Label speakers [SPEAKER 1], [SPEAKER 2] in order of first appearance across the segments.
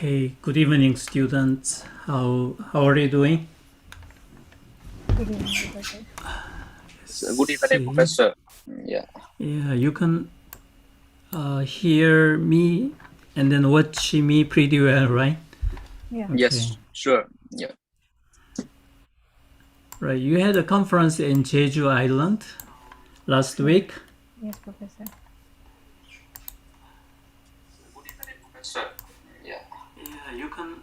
[SPEAKER 1] Okay, good evening, students. How are you doing?
[SPEAKER 2] Good evening, Professor.
[SPEAKER 3] Good evening, Professor. Yeah.
[SPEAKER 1] Yeah, you can hear me and then watch me pretty well, right?
[SPEAKER 2] Yeah.
[SPEAKER 1] Okay.
[SPEAKER 3] Yes, sure. Yeah.
[SPEAKER 1] Right, you had a conference in Jeju Island last week.
[SPEAKER 2] Yes, Professor.
[SPEAKER 3] Good evening, Professor. Yeah.
[SPEAKER 1] Yeah, you can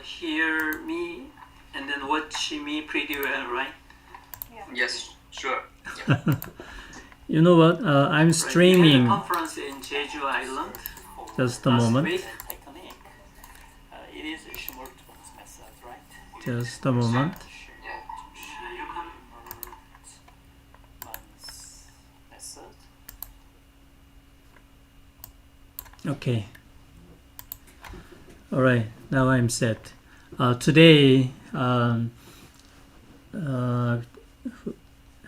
[SPEAKER 1] hear me and then watch me pretty well, right?
[SPEAKER 3] Yes, sure. Yeah.
[SPEAKER 1] You know what? I'm streaming.
[SPEAKER 4] Conference in Jeju Island.
[SPEAKER 1] Just a moment.
[SPEAKER 4] It is a short method, right?
[SPEAKER 1] Just a moment. Okay. All right. Now I'm set. Today,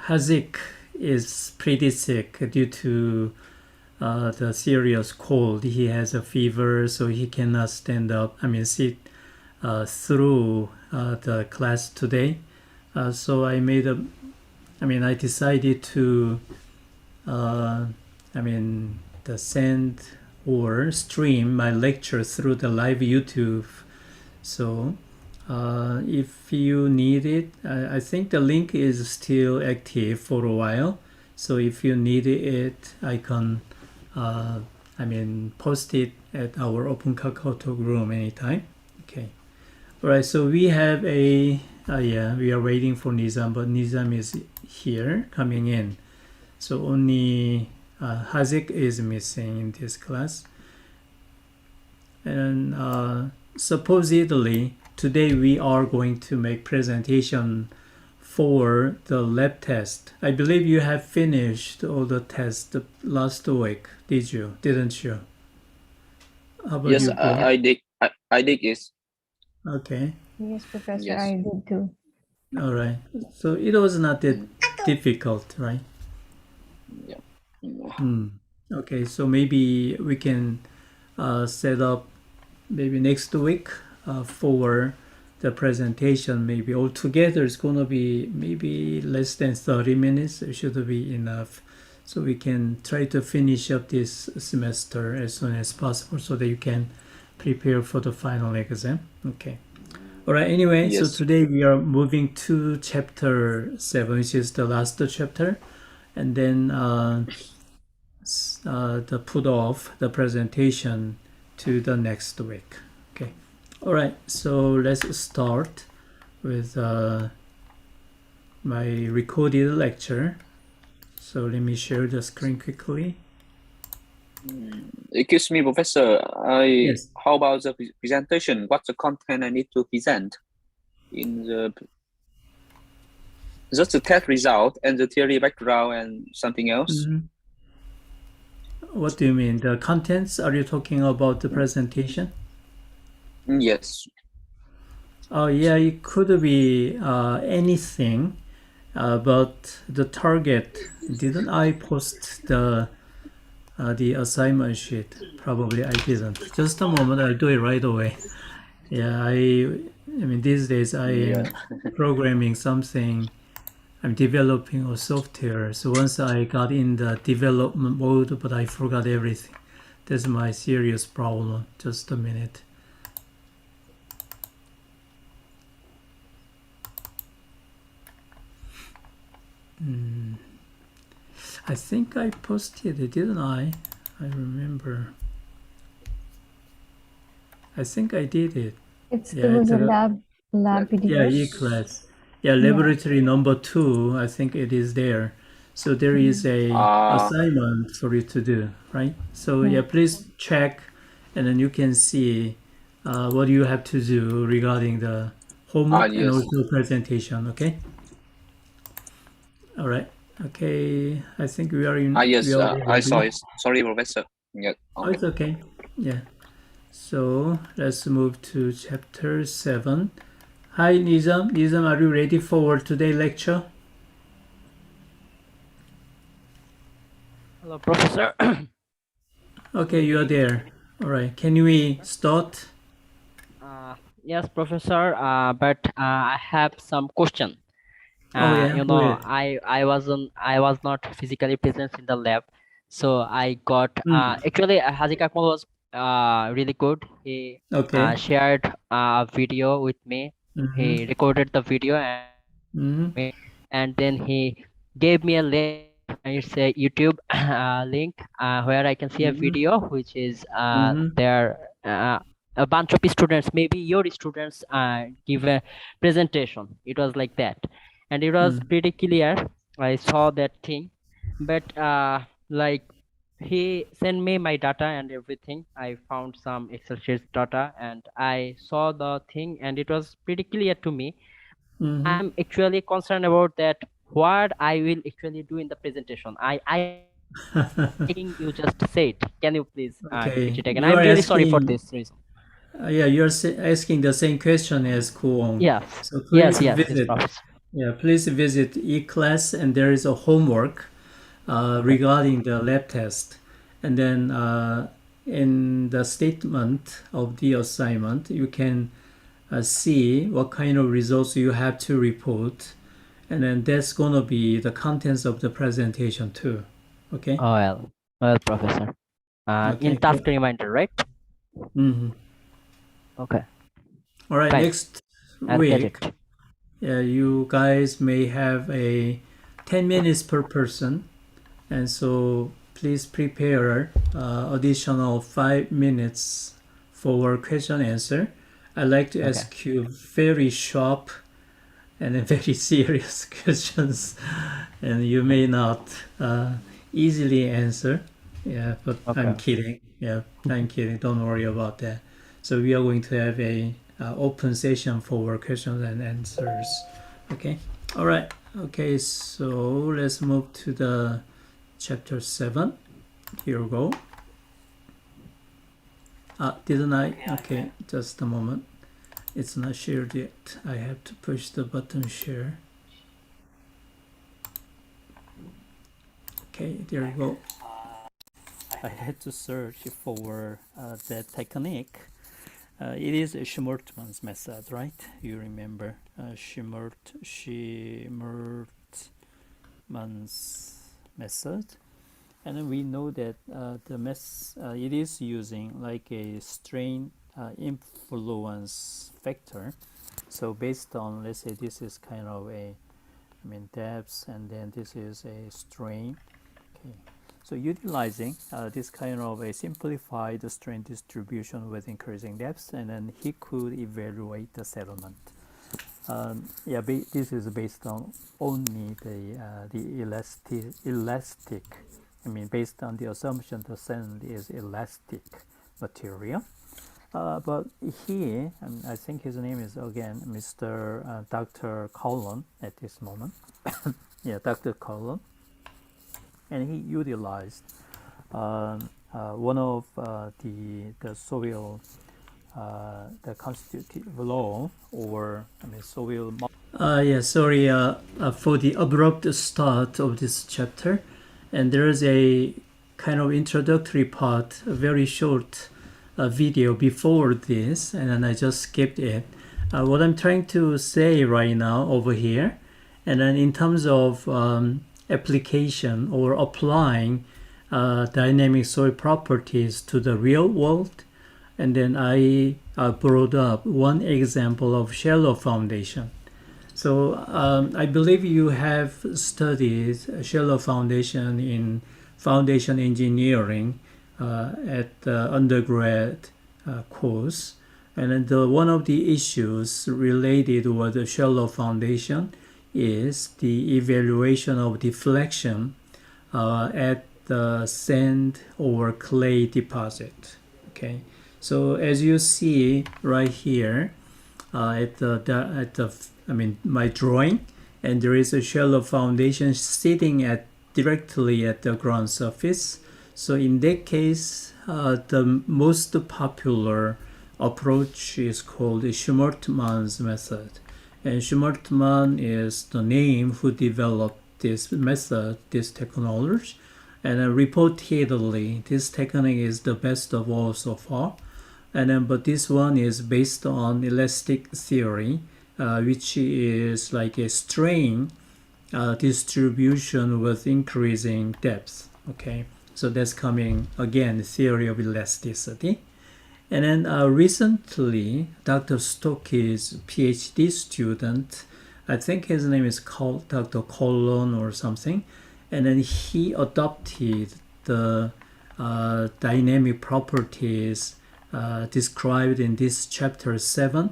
[SPEAKER 1] Hazik is pretty sick due to the serious cold. He has a fever, so he cannot stand up. sit through the class today. So I decided to, send or stream my lecture through the live YouTube. So if you need it, I think the link is still active for a while. So if you need it, I can post it at our open Kakao room anytime. Okay. All right. So we have we are waiting for Nizam, but Nizam is here coming in. So only Hazik is missing in this class. And supposedly today we are going to make presentation for the lab test. I believe you have finished all the tests last week, didn't you? How about
[SPEAKER 3] Yes,
[SPEAKER 1] you, Paul?
[SPEAKER 3] I did it.
[SPEAKER 1] Okay.
[SPEAKER 2] Yes, Professor,
[SPEAKER 3] Yes.
[SPEAKER 2] I did too.
[SPEAKER 1] All right. So it was not that difficult, right?
[SPEAKER 3] Yeah.
[SPEAKER 1] Okay, so maybe we can set up maybe next week for the presentation. Maybe altogether it's going to be maybe less than 30 minutes. It should be enough. So we can try to finish up this semester as soon as possible so that you can prepare for the final exam. Okay. All right. Anyway, so
[SPEAKER 3] Yes.
[SPEAKER 1] today we are moving to chapter 7, which is the last chapter. And then the put off the presentation to the next week. Okay. All right. So let's start with my recorded lecture. So let me share the screen quickly.
[SPEAKER 3] Excuse me, Professor.
[SPEAKER 1] Yes.
[SPEAKER 3] How about the presentation? What's the content I need to present in the just the test result and the theory background and something else?
[SPEAKER 1] What do you mean? The contents? Are you talking about the presentation?
[SPEAKER 3] Yes.
[SPEAKER 1] Oh, yeah, it could be anything, but the target, didn't I post the assignment sheet? Probably I didn't. Just a moment, I'll do it right away. Yeah, I mean, these days I am programming something. I'm developing a software. So once I got in the development mode, but I forgot everything. That's my serious problem. Just a minute. I think I posted it, didn't I? I remember. I think I did it.
[SPEAKER 2] It's
[SPEAKER 1] Yeah,
[SPEAKER 2] through
[SPEAKER 1] it's
[SPEAKER 2] the
[SPEAKER 1] a-
[SPEAKER 2] lab
[SPEAKER 1] Yeah,
[SPEAKER 2] videos.
[SPEAKER 1] E-class. Yeah, laboratory number 2, I think it is there. So there is a assignment for you to do, right? So yeah, please check, and then you can see what you have to do regarding the homework and
[SPEAKER 3] yes.
[SPEAKER 1] also presentation. Okay. All right. Okay. I think we are in.
[SPEAKER 3] Yes,
[SPEAKER 1] we are
[SPEAKER 3] I saw
[SPEAKER 1] ready.
[SPEAKER 3] it. Sorry, Professor. Yeah.
[SPEAKER 1] Oh, it's okay. Yeah. So let's move to chapter 7. Hi, Nizam. Nizam, are you ready for today's lecture?
[SPEAKER 4] Hello, Professor.
[SPEAKER 1] Okay, you are there. All right. Can we start?
[SPEAKER 5] Yes, Professor. But I have some question.
[SPEAKER 1] Oh yeah. Go ahead.
[SPEAKER 5] I was not physically present in the lab, so I got
[SPEAKER 1] Mm.
[SPEAKER 5] actually Hazik Akmal was really good. He
[SPEAKER 1] Okay.
[SPEAKER 5] shared a video with me.
[SPEAKER 1] Mm-hmm.
[SPEAKER 5] He recorded the video and
[SPEAKER 1] Mm-hmm.
[SPEAKER 5] me, and then he gave me a link. It's a YouTube link where I can see a
[SPEAKER 1] Mm-hmm.
[SPEAKER 5] video which is
[SPEAKER 1] Mm-hmm.
[SPEAKER 5] there. A bunch of students, maybe your students, give a presentation. It was like that, and it was
[SPEAKER 1] Mm.
[SPEAKER 5] pretty clear. I saw that thing, but like he sent me my data and everything. I found some Excel sheets data, and I saw the thing, and it was pretty clear to me.
[SPEAKER 1] Mm-hmm.
[SPEAKER 5] I'm actually concerned about that. What I will actually do in the presentation. I think you just said. Can you please repeat
[SPEAKER 1] Okay.
[SPEAKER 5] it again?
[SPEAKER 1] You
[SPEAKER 5] I'm
[SPEAKER 1] are
[SPEAKER 5] really sorry for
[SPEAKER 1] asking.
[SPEAKER 5] this reason.
[SPEAKER 1] Yeah, you're asking the same question as Kuong.
[SPEAKER 5] Yes,
[SPEAKER 1] So
[SPEAKER 5] yes,
[SPEAKER 1] please
[SPEAKER 5] yes,
[SPEAKER 1] visit.
[SPEAKER 5] Professor.
[SPEAKER 1] Yeah, please visit e-class, and there is a homework
[SPEAKER 5] Okay,
[SPEAKER 1] regarding the lab test. And then in the statement of the assignment, you can see what kind of results you have to report. And then that's going to be the contents of the presentation too. Okay?
[SPEAKER 5] well, Professor. In
[SPEAKER 1] Okay.
[SPEAKER 5] task reminder, right?
[SPEAKER 1] Mhm.
[SPEAKER 5] Okay,
[SPEAKER 1] All right.
[SPEAKER 5] fine.
[SPEAKER 1] Next
[SPEAKER 5] I'll get
[SPEAKER 1] week,
[SPEAKER 5] it.
[SPEAKER 1] you guys may have a 10 minutes per person. And so please prepare additional 5 minutes for question answer. I'd like to
[SPEAKER 5] Okay.
[SPEAKER 1] ask you very sharp and then very serious questions, and you may not easily answer. Yeah, but I'm
[SPEAKER 5] Okay.
[SPEAKER 1] kidding. Yeah, I'm kidding. Don't worry about that. So we are going to have a open session for questions and answers. Okay. All right. Okay. So let's move to the chapter 7. Here we go. Didn't I? Okay, just a moment. It's not shared yet. I have to push the button share. Okay, there you go. I had to search for that technique. It is Schmertmann's method, right? You remember Schmertmann's method. And we know that it is using like a strain influence factor. So based on, let's say this is kind of depth, and then this is a strain. Okay. So utilizing this kind of a simplified strain distribution with increasing depth, and then he could evaluate the settlement. This is based on only the elastic. Based on the assumption the sand is elastic material. But here, I think his name is again Mr. Dr. Cullen at this moment. Yeah, Dr. Cullen, and he utilized one of the soil, the constitutive law, or soil. Sorry for the abrupt start of this chapter, and there is a kind of introductory part, a very short video before this, and then I just skipped it. What I'm trying to say right now over here, and then in terms of application or applying dynamic soil properties to the real world, and then I brought up one example of shallow foundation. So I believe you have studied shallow foundation in foundation engineering at the undergrad course. And then one of the issues related with the shallow foundation is the evaluation of deflection at the sand or clay deposit. Okay, so as you see right here my drawing, and there is a shallow foundation sitting directly at the ground surface. So in that case, the most popular approach is called Schmertmann's method. And Schmertmann is the name who developed this method, this technology. and reportedly this technique is the best of all so far. And then, but this one is based on elastic theory, which is like a strain distribution with increasing depth. Okay, so that's coming again, theory of elasticity. And then recently, Dr. Stokey's PhD student, I think his name is called Dr. Colon or something, and then he adopted the dynamic properties described in this chapter 7.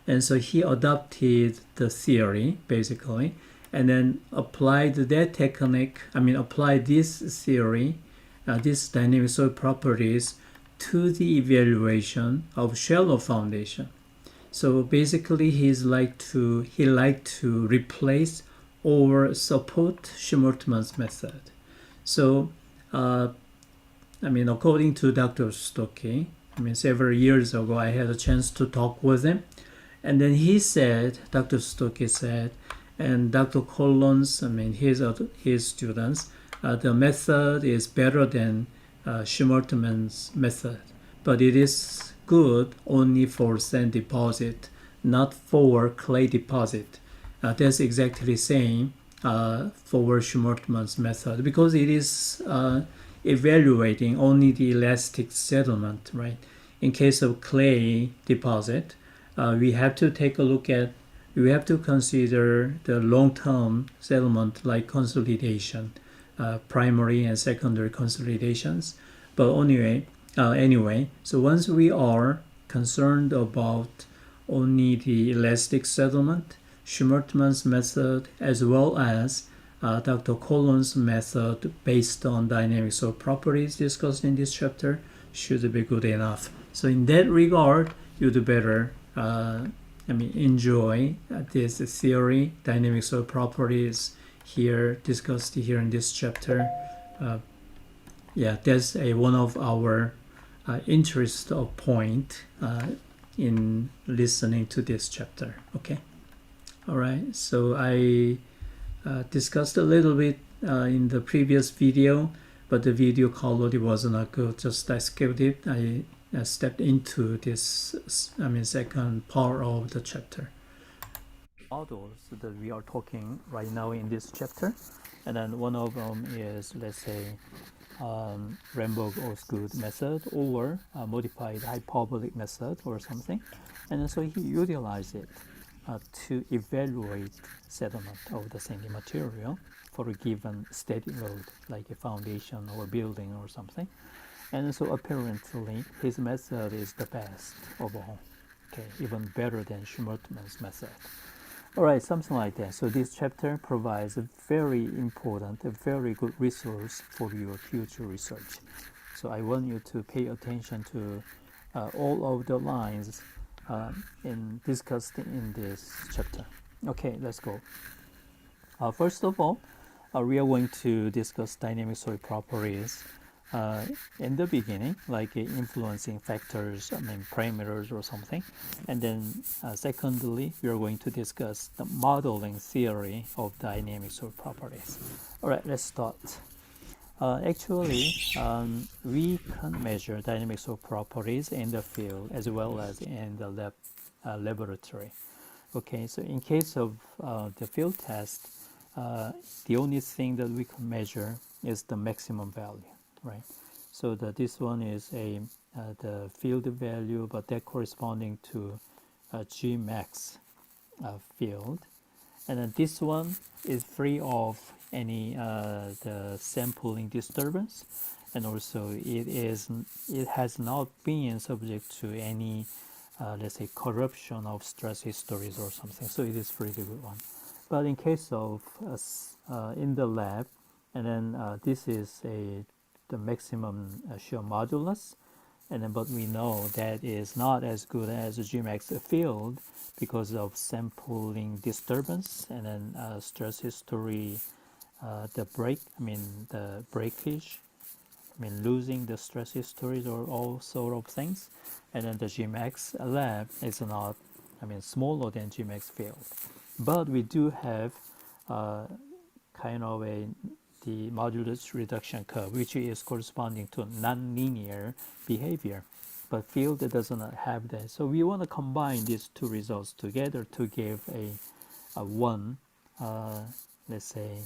[SPEAKER 1] And so he adopted the theory, basically, and then applied that technique, applied this theory, these dynamic soil properties to the evaluation of shallow foundation. So basically, he liked to replace or support Schmortman's method. So, according to Dr. Stokey, several years ago, I had a chance to talk with him, and then he said, Dr. Stokey said, and Dr. Collins, his students, the method is better than Schmortman's method, but it is good only for sand deposit, not for clay deposit. That's exactly same for Schmortman's method, because it is evaluating only the elastic settlement, right? In case of clay deposit, we have to consider the long-term settlement like consolidation, primary and secondary consolidations. But anyway, so once we are concerned about only the elastic settlement, Schmortman's method as well as Dr. Collins' method based on dynamic soil properties discussed in this chapter should be good enough. So in that regard, you'd better enjoy this theory, dynamic soil properties here discussed here in this chapter. That's one of our interest of point in listening to this chapter. Okay. All right. So I discussed a little bit in the previous video, but the video quality was not good. Just I skipped it. I stepped into this, second part of the chapter. Models that we are talking right now in this chapter, and then one of them is, let's say, Ramberg-Osgood method or modified hyperbolic method or something, and so he utilized it to evaluate settlement of the sandy material for a given steady load, like a foundation or building or something. And so apparently his method is the best of all, okay, even better than Schmortman's method. All right, something like that. So this chapter provides a very important, a very good resource for your future research. So I want you to pay attention to all of the lines discussed in this chapter. Okay, let's go. First of all, we are going to discuss dynamic soil properties in the beginning, like influencing factors, parameters or something. And then secondly, we are going to discuss the modeling theory of dynamic soil properties. All right, let's start. Actually, we can measure dynamic soil properties in the field as well as in the laboratory. Okay, so in case of the field test, the only thing that we can measure is the maximum value, right? So this one is the field value, but that corresponding to G max field, and then this one is free of any the sampling disturbance, and also it has not been subject to any let's say corruption of stress histories or something. So it is pretty good one. But in case of in the lab, and then this is the maximum shear modulus, and then but we know that is not as good as the Gmax field because of sampling disturbance, and then stress history, the breakage, losing the stress histories or all sort of things, and then the Gmax lab is not, smaller than Gmax field, but we do have kind of a the modulus reduction curve, which is corresponding to nonlinear behavior. But field does not have that. So we want to combine these two results together to give a one, let's say,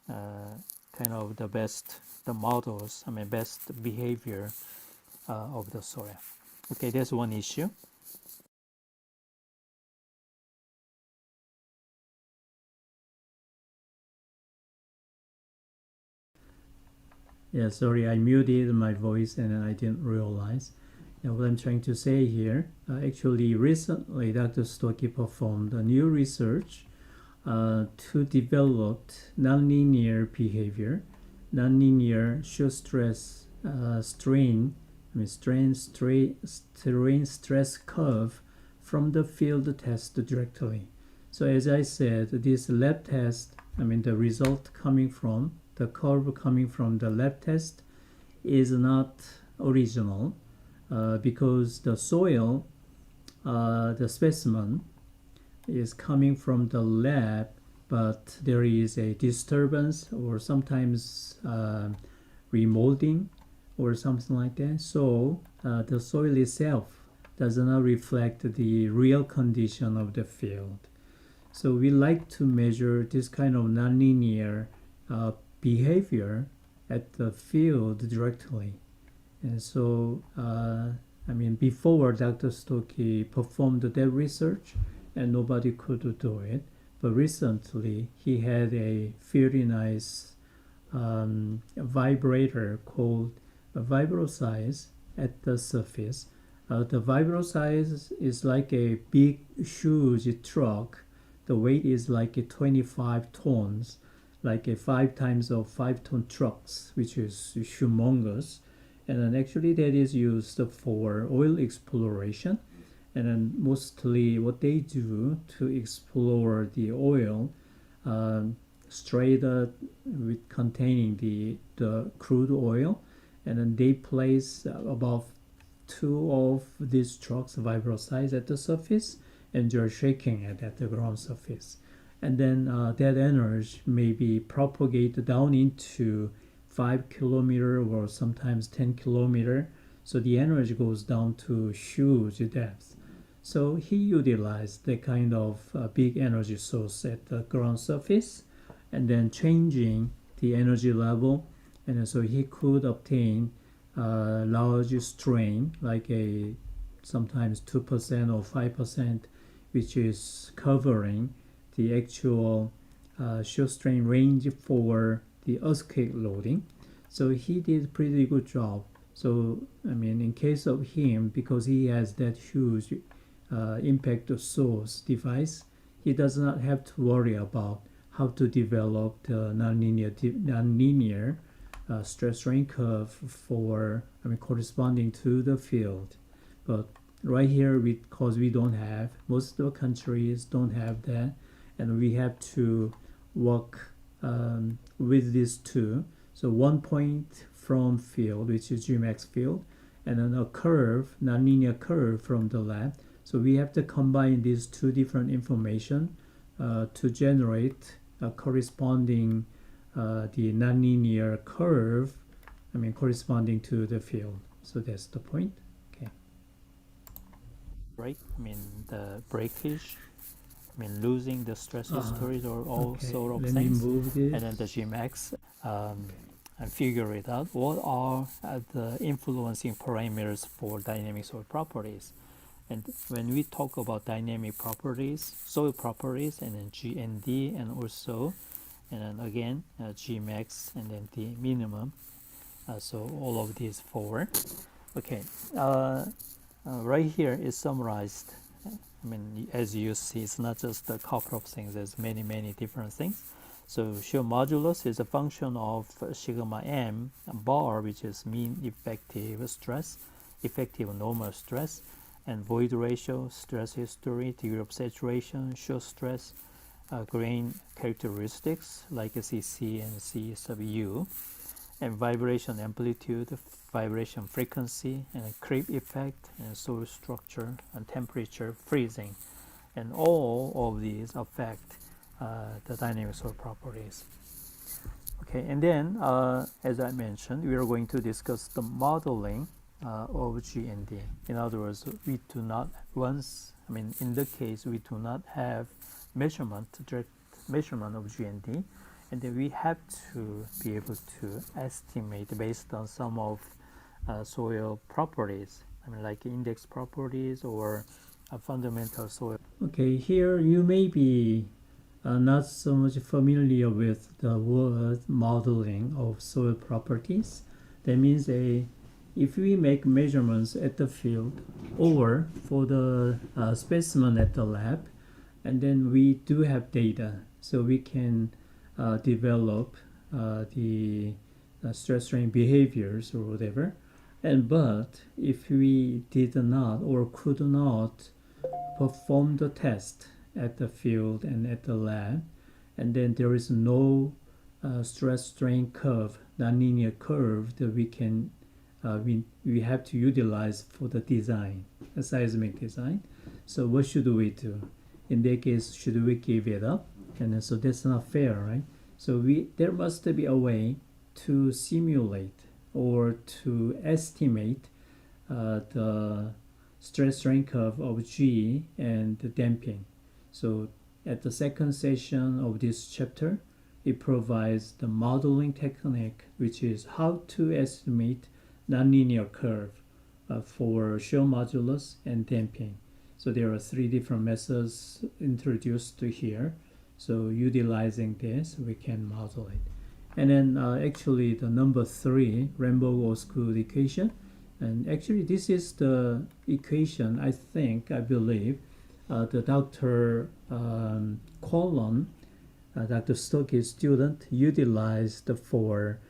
[SPEAKER 1] kind of the models, best behavior of the soil. Okay, that's one issue. Yeah, sorry, I muted my voice and I didn't realize. Now, what I'm trying to say here, actually recently Dr. Stocky performed a new research to develop nonlinear behavior, nonlinear shear stress strain stress curve from the field test directly. So as I said, this lab test, the result coming from the curve coming from the lab test is not original because the soil, the specimen is coming from the lab, but there is a disturbance or sometimes remolding or something like that. So the soil itself does not reflect the real condition of the field. So we like to measure this kind of nonlinear behavior at the field directly. And so, before Dr. Stocky performed that research, and nobody could do it. But recently, he had a very nice vibrator called a vibrosize at the surface. The vibrosize is like a big, huge truck. The weight is like a 25 tons, like a 5 times of 5-ton trucks, which is humongous. And then actually that is used for oil exploration. And then mostly what they do to explore the oil straight with containing the crude oil, and then they place about 2 of these trucks vibrosize at the surface, and you're shaking it at the ground surface. And then that energy may be propagated down into 5 kilometer or sometimes 10 kilometer. So the energy goes down to huge depths. So he utilized the kind of big energy source at the ground surface and then changing the energy level. And so he could obtain large strain, like a sometimes 2% or 5%, which is covering the actual shear strain range for the earthquake loading. So he did a pretty good job. So in case of him, because he has that huge impact source device, he does not have to worry about how to develop the nonlinear stress strain curve for corresponding to the field. But right here, because we don't have, most of the countries don't have that, and we have to work with these two. So 1 point from field, which is GMAX field, and then a curve, nonlinear curve from the lab. So we have to combine these two different information to generate a corresponding the nonlinear curve, corresponding to the field. So that's the point. Okay. Right. The breakage, losing the stress histories or all sort of things. And then the GMAX, and figure it out. What are the influencing parameters for dynamic soil properties? And when we talk about dynamic properties, soil properties, and then GND, and also, and then again, Gmax, and then the minimum. So all of these 4. Okay, right here is summarized. As you see, it's not just a couple of things. There's many, many different things. So shear modulus is a function of sigma m bar, which is mean effective stress, effective normal stress, and void ratio, stress history, degree of saturation, shear stress, grain characteristics like CC and C sub U, and vibration amplitude, vibration frequency, and creep effect, and soil structure, and temperature, freezing. And all of these affect the dynamic soil properties. Okay, and then as I mentioned, we are going to discuss the modeling of G and D. In other words, we do not in the case we do not have direct measurement of G and D, and then we have to be able to estimate based on some of soil properties. Like index properties or fundamental soil. Okay, here you may be not so much familiar with the word modeling of soil properties. That means if we make measurements at the field or for the specimen at the lab, and then we do have data, so we can develop the stress strain behaviors or whatever. But if we did not or could not perform the test at the field and at the lab, and then there is no stress strain curve, nonlinear curve that we have to utilize for the design, a seismic design. So what should we do? In that case, should we give it up? And so that's not fair, right? So there must be a way to simulate or to estimate the stress strain curve of G and the damping. So at the second session of this chapter, it provides the modeling technique, which is how to estimate nonlinear curve for shear modulus and damping. So there are 3 different methods introduced here. So utilizing this, we can model it. And then actually the number 3, Rambo-Osgood equation. And actually this is the equation, I believe, the Dr. Colon, Dr. Stokes' student, utilized for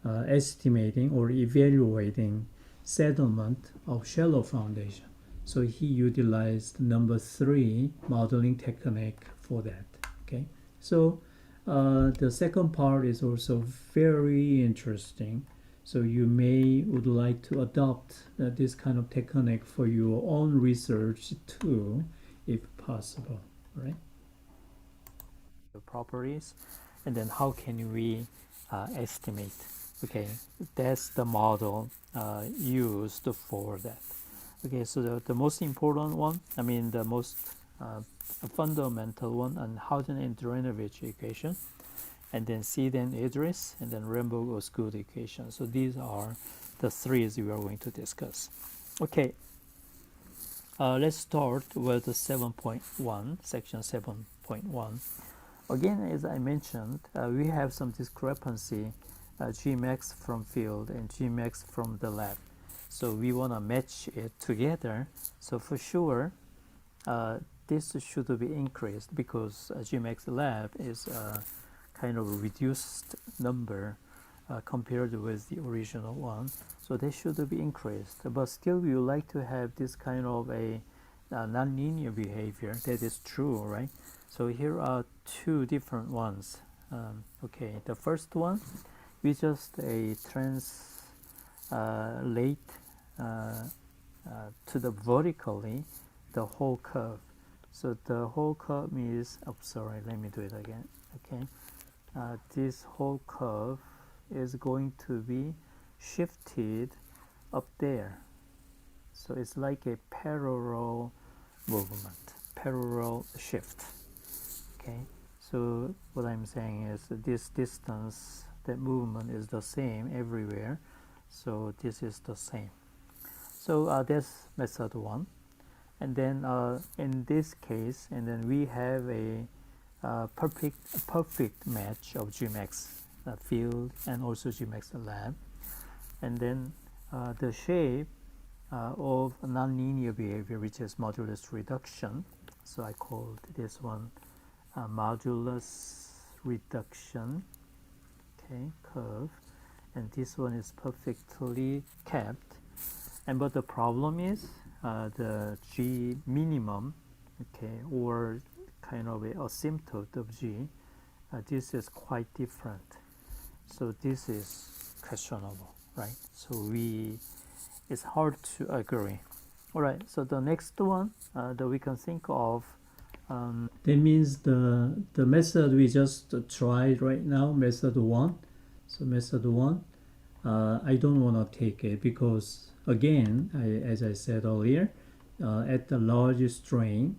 [SPEAKER 1] estimating or evaluating settlement of shallow foundation. So he utilized number 3 modeling technique for that. Okay, so the second part is also very interesting. So you would like to adopt this kind of technique for your own research too, if possible, right? The properties, and then how can we estimate? Okay, that's the model used for that. Okay, so the most important one, the most fundamental one, and Houghton and Dranovich equation, and then Sedan-Idris, and then Rambo-Osgood equation. So these are the 3 we are going to discuss. Okay, let's start with the 7.1, section 7.1. Again, as I mentioned, we have some discrepancy, Gmax from field and Gmax from the lab. So we want to match it together. So for sure, this should be increased because Gmax lab is kind of a reduced number compared with the original one. So they should be increased. But still, we would like to have this kind of a nonlinear behavior. That is true, right? So here are 2 different ones. Okay, the first one, we just translate to the vertically the whole curve. So the whole curve is, let me do it again. Okay, this whole curve is going to be shifted up there. So it's like a parallel movement, parallel shift. Okay, so what I'm saying is this distance, that movement is the same everywhere. So this is the same. So that's method 1. And then in this case, and then we have a perfect match of Gmax field and also Gmax lab. And then the shape of nonlinear behavior, which is modulus reduction. So I called this one modulus reduction, okay, curve. And this one is perfectly kept. But the problem is the G minimum, okay, or kind of a asymptote of G, this is quite different. So this is questionable, right? So it's hard to agree. All right, so the next one that we can think of, that means the method we just tried right now, method 1, So method 1, I don't want to take it because again, as I said earlier, at the large strain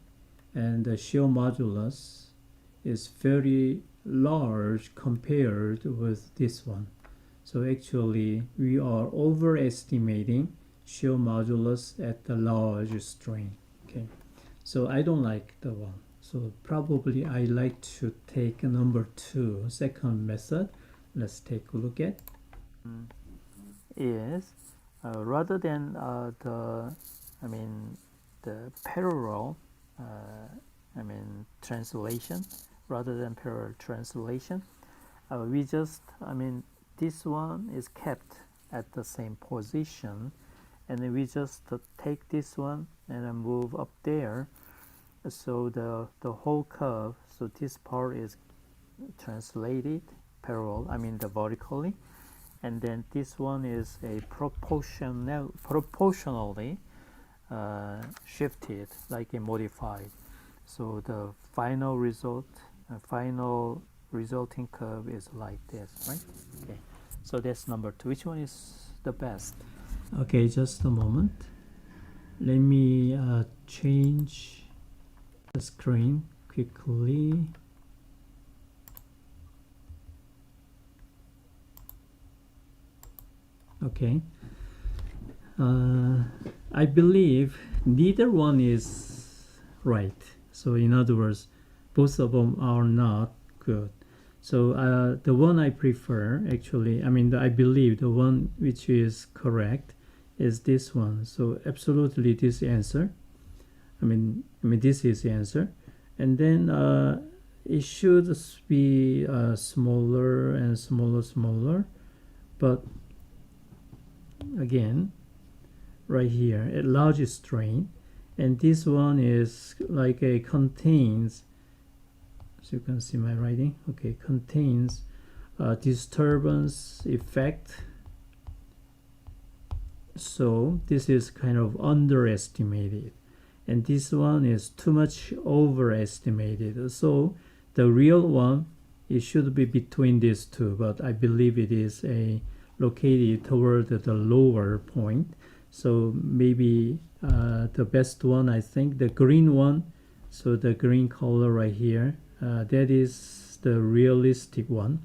[SPEAKER 1] and the shear modulus is very large compared with this one. So actually we are overestimating shear modulus at the large strain. Okay, so I don't like the one. So probably I like to take number 2, second method. Let's take a look at. Is rather than the parallel translation, rather than parallel translation, we just this one is kept at the same position, and then we just take this one and then move up there. So the whole curve, so this part is translated parallel, the vertically, and then this one is a proportionally shifted, like a modified. So the final resulting curve is like this, right? Okay, so that's number 2. Which one is the best? Okay, just a moment. Let me change the screen quickly. Okay, I believe neither one is right. So in other words, both of them are not good. So the one I prefer, actually, I believe the one which is correct is this one. So absolutely this answer. This is the answer. And then it should be smaller and smaller. But again, right here, at large strain. And this one is like a contains, so you can see my writing, okay, contains disturbance effect. So this is kind of underestimated, and this one is too much overestimated. So the real one, it should be between these two, but I believe it is located toward the lower point. So maybe the best one, I think, the green one. So the green color right here, that is the realistic one.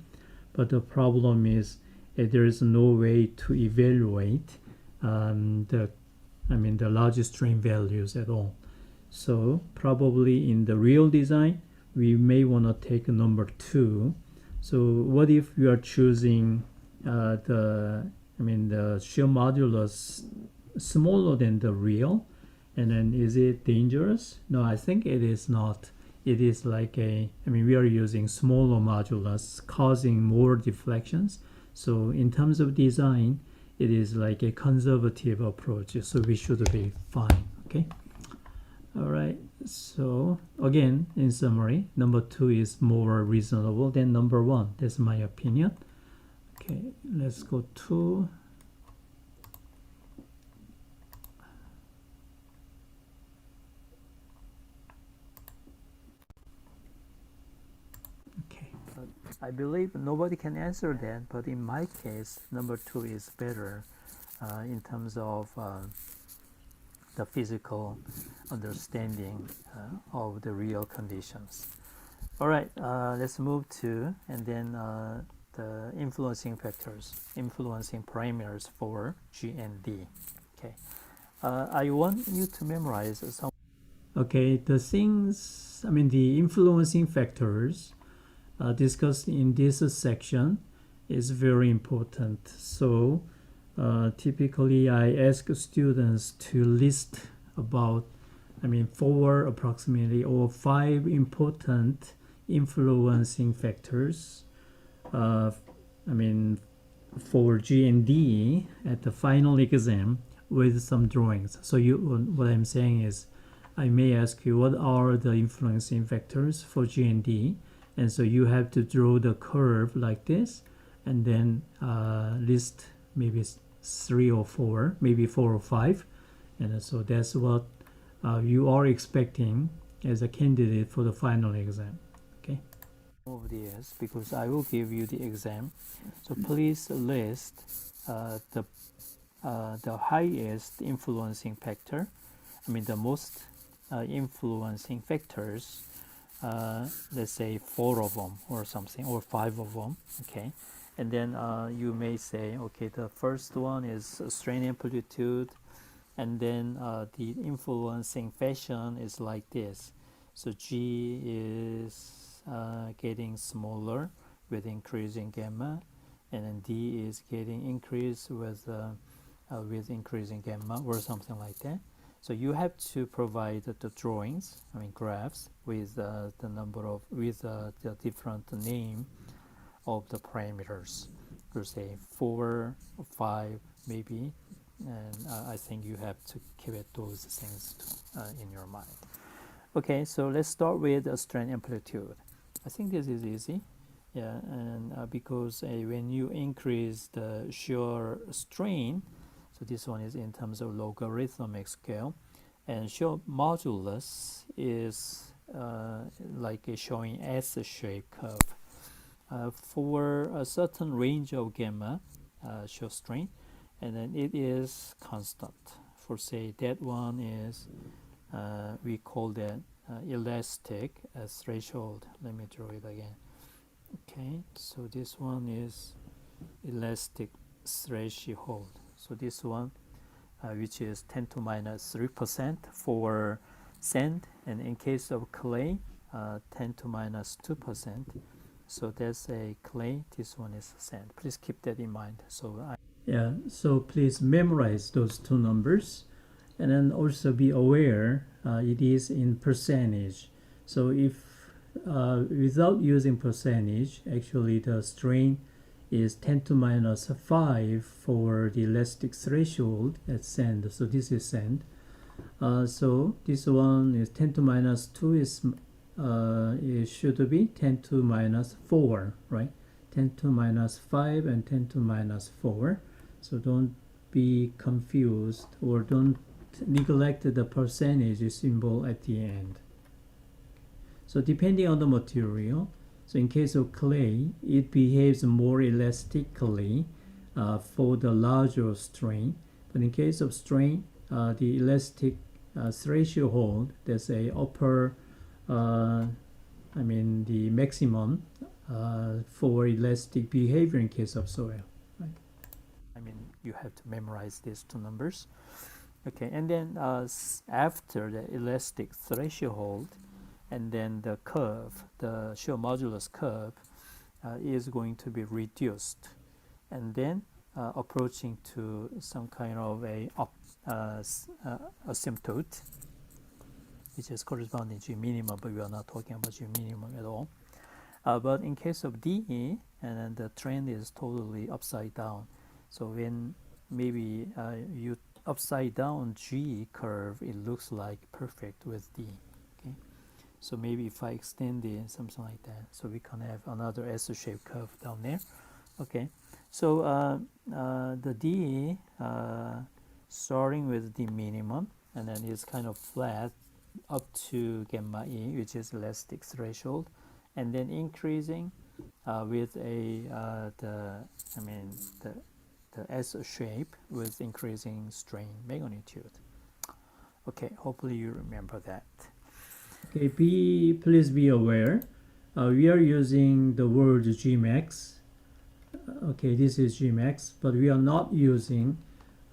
[SPEAKER 1] But the problem is there is no way to evaluate the large strain values at all. So probably in the real design, we may want to take number 2. So what if you are choosing the shear modulus smaller than the real, and then is it dangerous? No, I think it is not. It is like we are using smaller modulus causing more deflections. So in terms of design, it is like a conservative approach. So we should be fine. Okay. All right. So again, in summary, number 2 is more reasonable than number 1. That's my opinion. Okay, let's go to I believe nobody can answer that, but in my case, number 2 is better in terms of the physical understanding of the real conditions. All right, let's move to, and then the influencing factors, influencing parameters for G and D. Okay, I want you to memorize some. Okay, the things, the influencing factors discussed in this section is very important. So typically I ask students to list about 4 approximately or 5 important influencing factors for G and D at the final exam with some drawings. So what I'm saying is I may ask you what are the influencing factors for G and D, and so you have to draw the curve like this and then list maybe 3 or 4, maybe 4 or 5, and so that's what you are expecting as a candidate for the final exam. Okay. of these because I will give you the exam. So please list the highest influencing factor. I mean the most influencing factors. Let's say 4 of them or something, or 5 of them. Okay, and then you may say, okay, the first one is strain amplitude, and then the influencing fashion is like this. So G is getting smaller with increasing gamma, and then D is getting increased with increasing gamma or something like that. So you have to provide the drawings, I mean graphs, with the number of the different name of the parameters. You say 4, 5, maybe, and I think you have to keep it those things in your mind. Okay, so let's start with a strain amplitude. I think this is easy, yeah, and because when you increase the shear strain, so this one is in terms of logarithmic scale, and shear modulus is like showing S-shaped curve. For a certain range of gamma shear strain, and then it is constant. For say that one is we call that elastic threshold. Let me draw it again. Okay, so this one is elastic threshold. So this one, which is 10 to minus 3% for sand, and in case of clay, 10 to minus 2%. So that's a clay. This one is sand. Please keep that in mind. Yeah. So please memorize those two numbers, and then also be aware it is in percentage. So if without using percentage, actually the strain is 10 to minus 5 for the elastic threshold at sand. So this is sand. So this one is 10 to minus 2 is it should be 10 to minus 4, right? 10 to minus 5 and 10 to minus 4. So don't be confused or don't neglect the percentage symbol at the end. So depending on the material, so in case of clay, it behaves more elastically for the larger strain. But in case of strain, the elastic threshold, that's a upper, the maximum for elastic behavior in case of soil. Right? I mean, you have to memorize these two numbers. Okay, and then after the elastic threshold, and then the curve, the shear modulus curve, is going to be reduced, and then approaching to some kind of a asymptote, which is corresponding to minimum, but we are not talking about G minimum at all. But in case of DE, and then the trend is totally upside down. So when maybe you upside down G curve, it looks like perfect with D. Okay, so maybe if I extend it, something like that, so we can have another S-shaped curve down there. Okay, so the D starting with the minimum, and then it's kind of flat up to gamma E, which is elastic threshold, and then increasing with the S shape with increasing strain magnitude. Okay, hopefully you remember that. Okay, please be aware. We are using the word Gmax. Okay, this is Gmax, but we are not using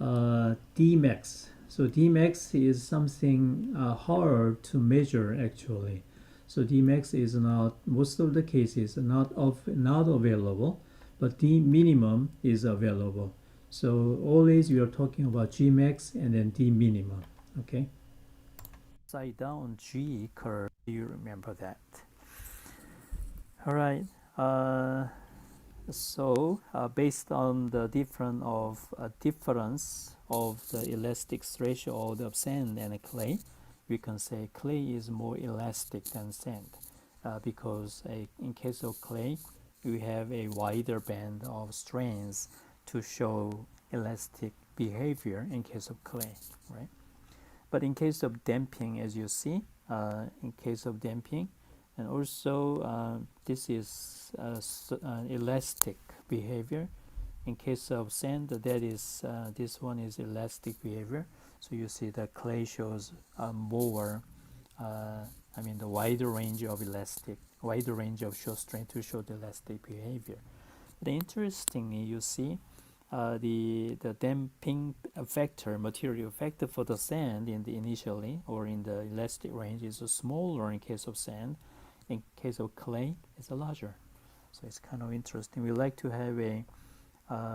[SPEAKER 1] Dmax. So Dmax is something hard to measure actually. So Dmax is not, most of the cases not available, but D minimum is available. So always we are talking about Gmax and then D minimum. Okay. Upside down G curve. You remember that. All right. So based on the difference of the elastic threshold of sand and clay, we can say clay is more elastic than sand because in case of clay, we have a wider band of strains to show elastic behavior in case of clay, right? But in case of damping, as you see, in case of damping, And also this is elastic behavior. In case of sand, that is this one is elastic behavior. So you see the clay shows more, the wider range of wider range of show strength to show the elastic behavior. But interestingly, you see the damping factor, material factor for the sand in the initially or in the elastic range is smaller in case of sand. In case of clay, it's larger. So it's kind of interesting. We like to have a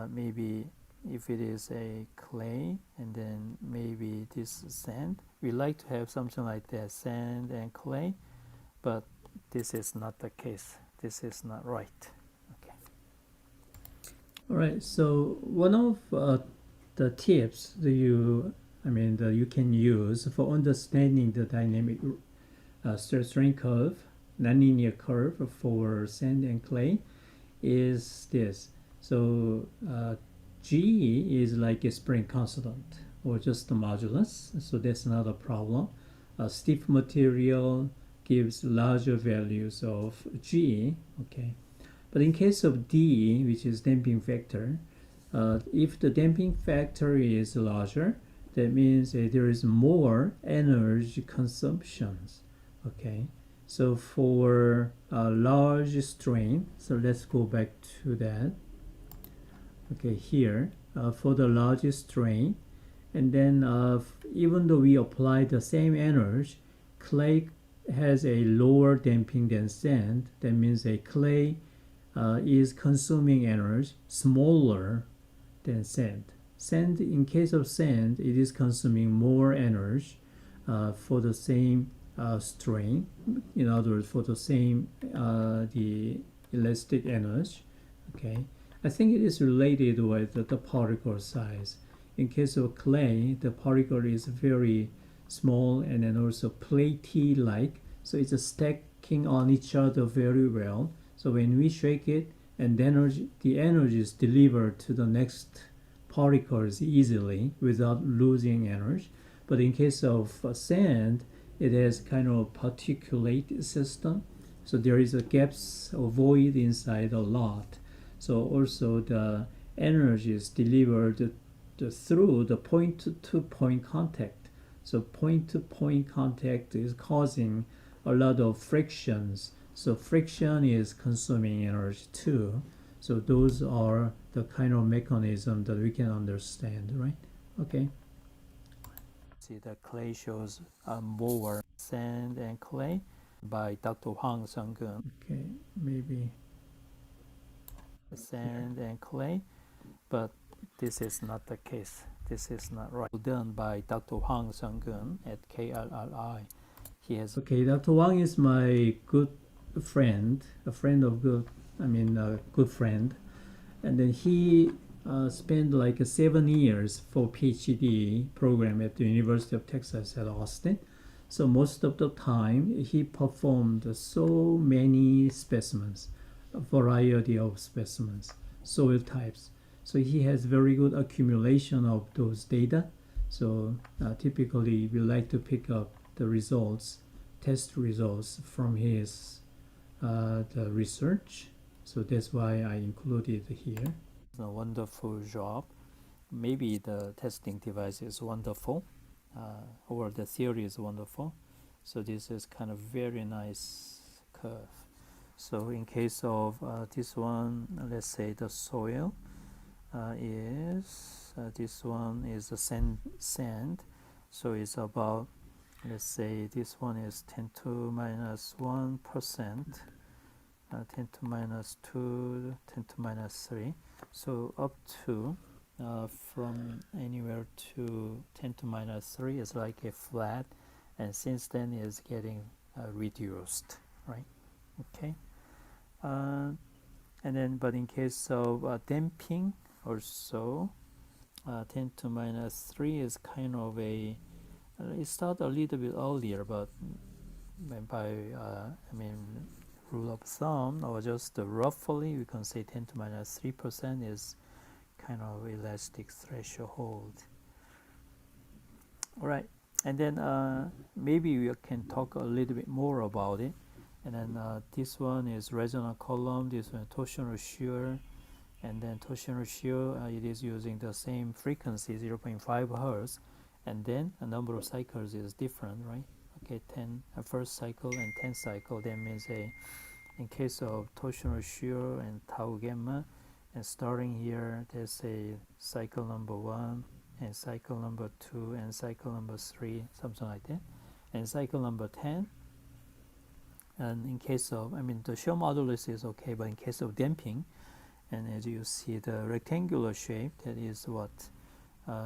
[SPEAKER 1] maybe if it is a clay and then maybe this sand, we like to have something like that, sand and clay, but this is not the case. This is not right. Okay. All right. So one of the tips that you can use for understanding the dynamic stress strain curve, nonlinear curve for sand and clay is this. So G is like a spring constant or just the modulus, so that's not a problem. Stiff material gives larger values of G, okay. But in case of D, which is damping factor, if the damping factor is larger, that means there is more energy consumptions, okay. So for a large strain, so let's go back to that. Okay, here for the largest strain, and then even though we apply the same energy, clay has a lower damping than sand. That means a clay is consuming energy smaller than sand. Sand, in case of sand, it is consuming more energy for the same strain. In other words, for the same the elastic energy. Okay. I think it is related with the particle size. In case of clay, the particle is very small and then also platey-like, so it's stacking on each other very well. So when we shake it, and the energy is delivered to the next particles easily without losing energy. But in case of sand, it has kind of particulate system, so there is a gaps or void inside a lot. So also the energy is delivered through the point-to-point contact. So point-to-point contact is causing a lot of frictions. So friction is consuming energy too. So those are the kind of mechanism that we can understand, right? Okay. See, the clay shows more sand and clay by Dr. Hwang Sung-geun. Okay, maybe sand and clay, but this is not the case. This is not right. Done by Dr. Hwang Sung-geun at KRRI. He has Dr. Hwang is my good friend, a good friend, and then he spent like 7 years for PhD program at the University of Texas at Austin. So most of the time he performed so many specimens, a variety of specimens, soil types. So he has very good accumulation of those data. So typically we like to pick up the results, test results from his the research. So that's why I included here. It's a wonderful job. Maybe the testing device is wonderful, or the theory is wonderful. So this is kind of very nice curve. So in case of this one, let's say the soil is this one is a sand. So it's about, let's say this one is 10 to minus 1%, 10 to minus 2, 10 to minus 3. So up to from anywhere to 10 to minus 3 is like a flat, and since then is getting reduced, right? Okay. And then, but in case of damping also, 10 to minus 3 is kind of a, it started a little bit earlier, but by rule of thumb, or just roughly, we can say 10 to minus 3% is kind of elastic threshold. All right, and then maybe we can talk a little bit more about it. And then this one is resonant column, this one torsional shear, and then torsional shear, it is using the same frequency, 0.5 hertz, and then a number of cycles is different, right? Okay, 10 first cycle and 10 cycle. That means in case of torsional shear and tau gamma, and starting here, there's a cycle number 1 and cycle number 2 and cycle number 3, something like that, and cycle number 10. And in case of, the shear modulus is okay, but in case of damping, and as you see the rectangular shape, that is what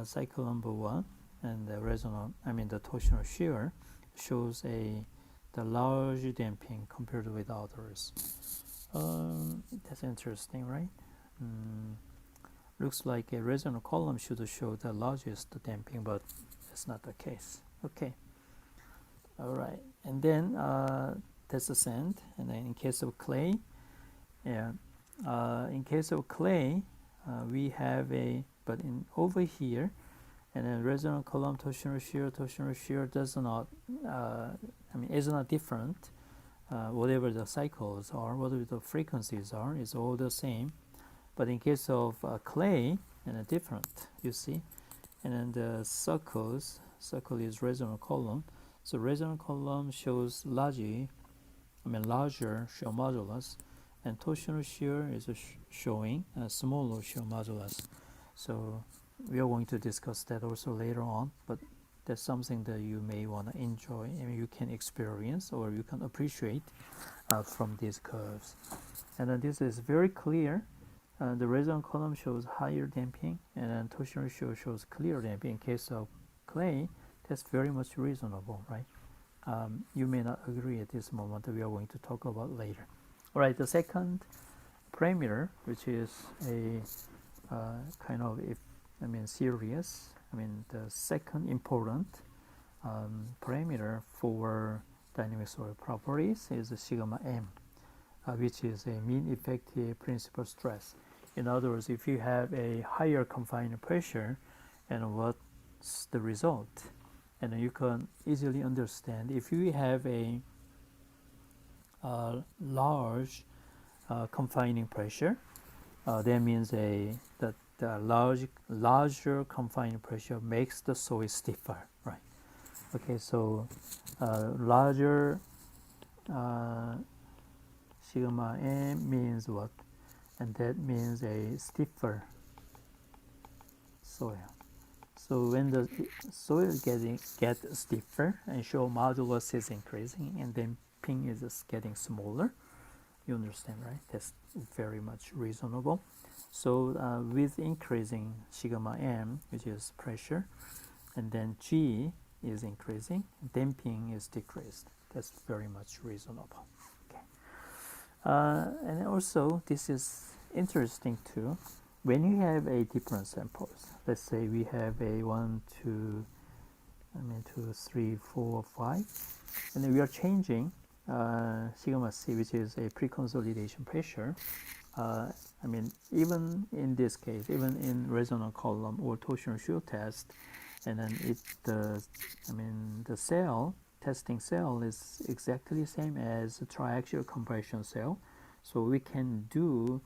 [SPEAKER 1] cycle number 1, and the resonant, the torsional shear shows the large damping compared with others. That's interesting, right? Looks like a resonant column should show the largest damping, but that's not the case. Okay. All right, and then that's the sand, and then in case of clay, in case of clay, we have but in over here, and then resonant column, torsional shear does not, is not different. Whatever the cycles are, whatever the frequencies are, is all the same. But in case of clay, and different, you see, and then the circle is resonant column. So resonant column shows larger shear modulus, and torsional shear is showing a smaller shear modulus. So we are going to discuss that also later on, but that's something that you may want to enjoy, and you can experience or you can appreciate from these curves. And then this is very clear. The resonant column shows higher damping, and then torsional shear shows clear damping. In case of clay, that's very much reasonable, right? You may not agree at this moment, that we are going to talk about later. All right, the second parameter, which is a kind of, serious, the second important parameter for dynamic soil properties is sigma m, which is a mean effective principal stress. In other words, if you have a higher confining pressure, and what's the result? And you can easily understand, if you have a large confining pressure, that means that the larger confining pressure makes the soil stiffer, right? Okay, so larger sigma m means what? And that means a stiffer soil. So when the soil gets stiffer and shear modulus is increasing and damping is getting smaller, you understand, right? That's very much reasonable. So with increasing sigma m, which is pressure, and then G is increasing, damping is decreased. That's very much reasonable. Okay. And also, this is interesting too. When you have a different samples, let's say we have a 1, 2, 3, 4, 5, and then we are changing sigma c, which is a pre-consolidation pressure. Even in this case, even in resonant column or torsional shear test, and then the testing cell is exactly the same as a triaxial compression cell. So we can do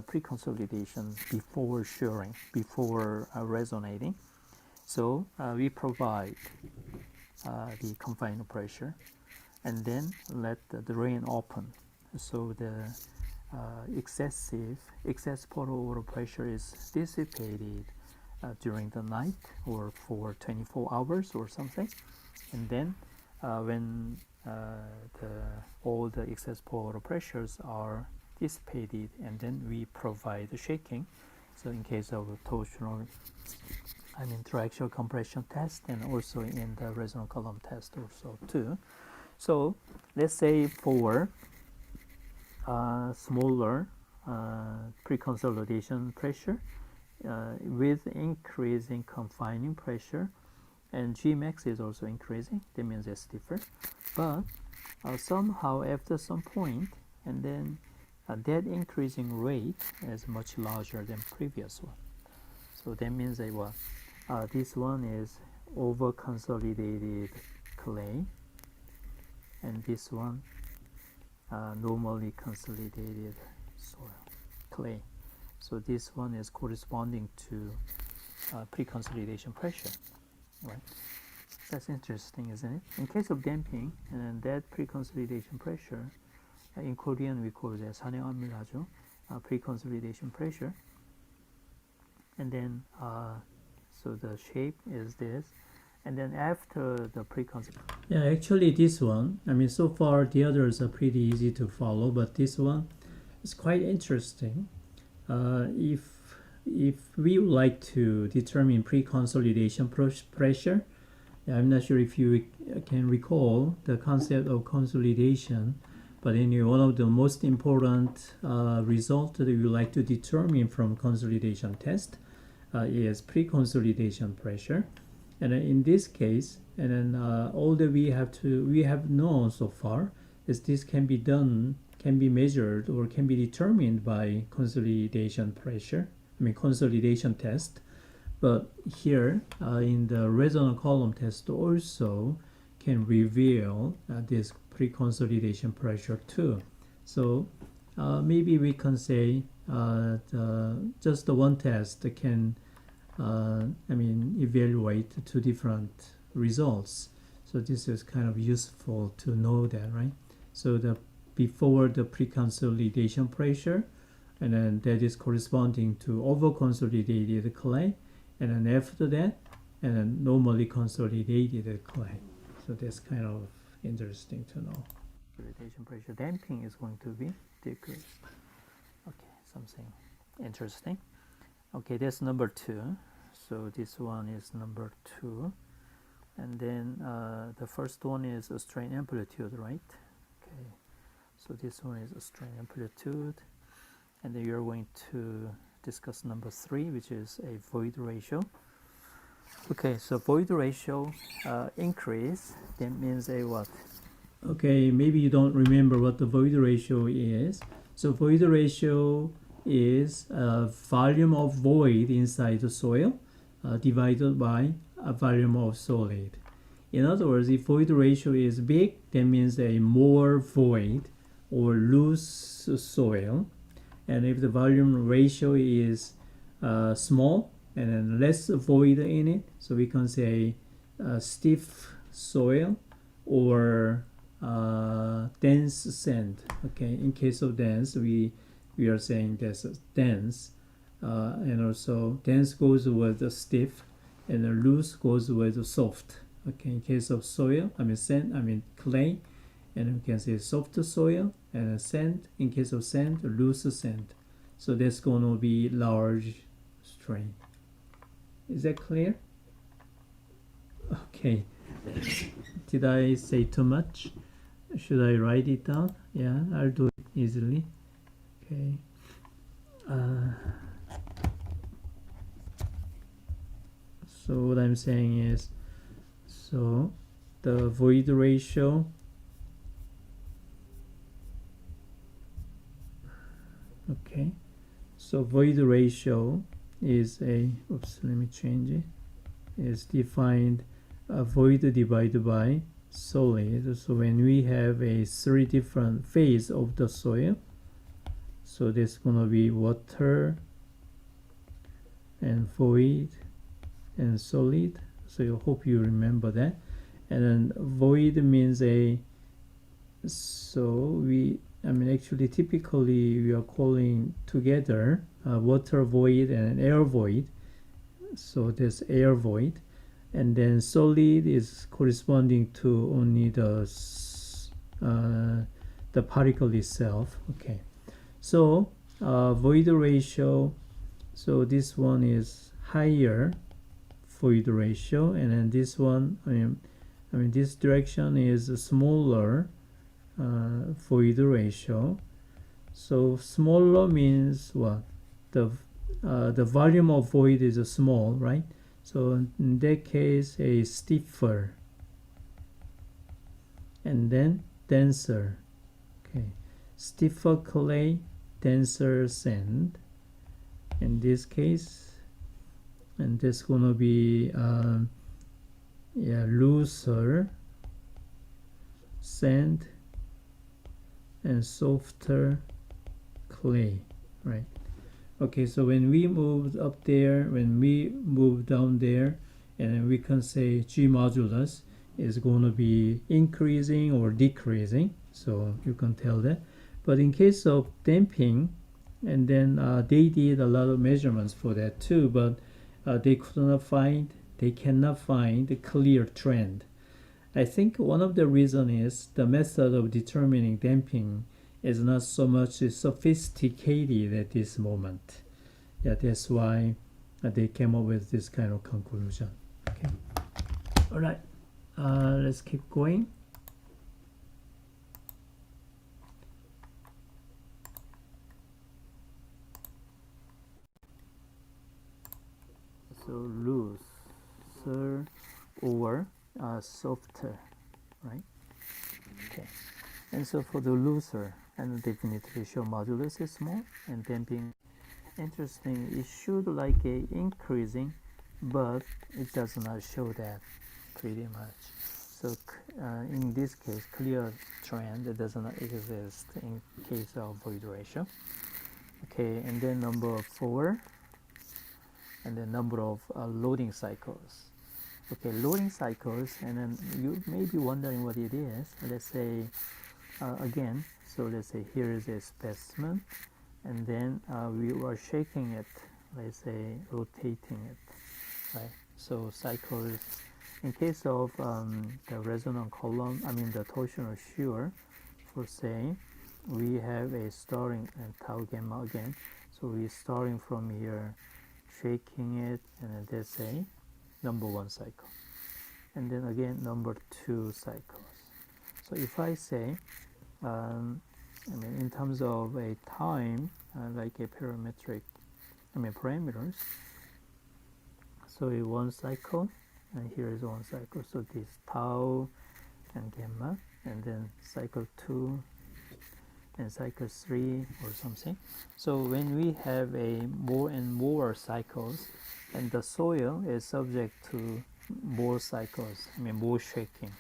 [SPEAKER 1] pre-consolidation before shearing, before resonating. So we provide the confining pressure, and then let the drain open. So the excess potable water pressure is dissipated during the night or for 24 hours or something. And then when all the excess water pressures are dissipated, and then we provide the shaking. So in case of torsional, triaxial compression test, and also in the resonant column test also too. So let's say for smaller pre-consolidation pressure with increasing confining pressure, and Gmax is also increasing, that means it's stiffer, but somehow after some point, and then that increasing rate is much larger than previous one. So that means that what? This one is over consolidated clay, and this one normally consolidated soil, clay. So this one is corresponding to pre-consolidation pressure, right? That's interesting, isn't it? In case of damping, and that pre-consolidation pressure, in Korean we call it 산행압밀하죠, pre-consolidation pressure. And then, so the shape is this. And then after the pre-consolidation, yeah, actually this one, I mean, so far the others are pretty easy to follow, but this one is quite interesting. If we would like to determine pre-consolidation pressure, I'm not sure if you can recall the concept of consolidation, but anyway, one of the most important results that we would like to determine from consolidation test is pre-consolidation pressure. And in this case, and then all that we have known so far is this can be done, can be measured, or can be determined by consolidation pressure. I mean consolidation test. But here in the resonant column test also can reveal this pre-consolidation pressure too. So maybe we can say just the one test can evaluate two different results. So this is kind of useful to know that, right? So before the pre-consolidation pressure, and then that is corresponding to over-consolidated clay, and then after that, and then normally consolidated clay. So that's kind of interesting to know. Consolidation pressure damping is going to be decreased. Okay, something interesting. Okay, that's number 2. So this one is number 2. And then the first one is a strain amplitude, right? Okay, so this one is a strain amplitude. And then you're going to discuss number 3, which is a void ratio. Okay, so void ratio increase, that means a what? Okay, maybe you don't remember what the void ratio is. So void ratio is volume of void inside the soil divided by a volume of solid. In other words, if void ratio is big, that means a more void or loose soil. And if the volume ratio is small and then less void in it, so we can say stiff soil or dense sand. Okay, in case of dense, we are saying that's dense, and also dense goes with the stiff, and the loose goes with the soft. Okay, in case of soil, sand, clay, and we can say soft soil, and sand, in case of sand, loose sand. So that's going to be large strain. Is that clear? Okay. Did I say too much? Should I write it down? Yeah, I'll do it easily. Okay. So what I'm saying is, so the void ratio, okay, so void ratio is let me change it, is defined void divided by solid. So when we have a 3 different phase of the soil, so there's gonna be water and void and solid. So I hope you remember that. And then void means actually typically we are calling together water void and air void. So there's air void, and then solid is corresponding to only the particle itself. Okay, so void ratio, so this one is higher void ratio, and then this one, this direction is a smaller void ratio. So smaller means what? The volume of void is small, right? So in that case, a stiffer, and then denser. Okay, stiffer clay, denser sand. In this case, and this gonna be looser sand, and softer clay, right? Okay, so when we moved up there, when we move down there, and then we can say G modulus is going to be increasing or decreasing, so you can tell that. But in case of damping, and then they did a lot of measurements for that too, but they cannot find a clear trend. I think one of the reasons is the method of determining damping is not so much sophisticated at this moment. Yeah, that's why they came up with this kind of conclusion. Okay. All right. Let's keep going. So looser or softer, right? Okay. And so for the looser, and definitely show modulus is small, and damping, interesting, it should like a increasing, but it does not show that pretty much. So in this case, clear trend does not exist in case of void ratio. Okay, and then number 4, and the number of loading cycles. Okay, loading cycles, and then you may be wondering what it is. Let's say again, so let's say here is a specimen, and then we were shaking it, let's say rotating it, right? So cycles, in case of the resonant column, the torsional shear, for say, we have a starting and tau gamma again. So we're starting from here, shaking it, and then that's a number 1 cycle. And then again, number 2 cycles. So if I say, in terms of a time, like a parametric, parameters, so a 1 cycle, and here is 1 cycle. So this tau and gamma, and then cycle 2 and cycle 3 or something. So when we have a more and more cycles, and the soil is subject to more cycles, more shaking,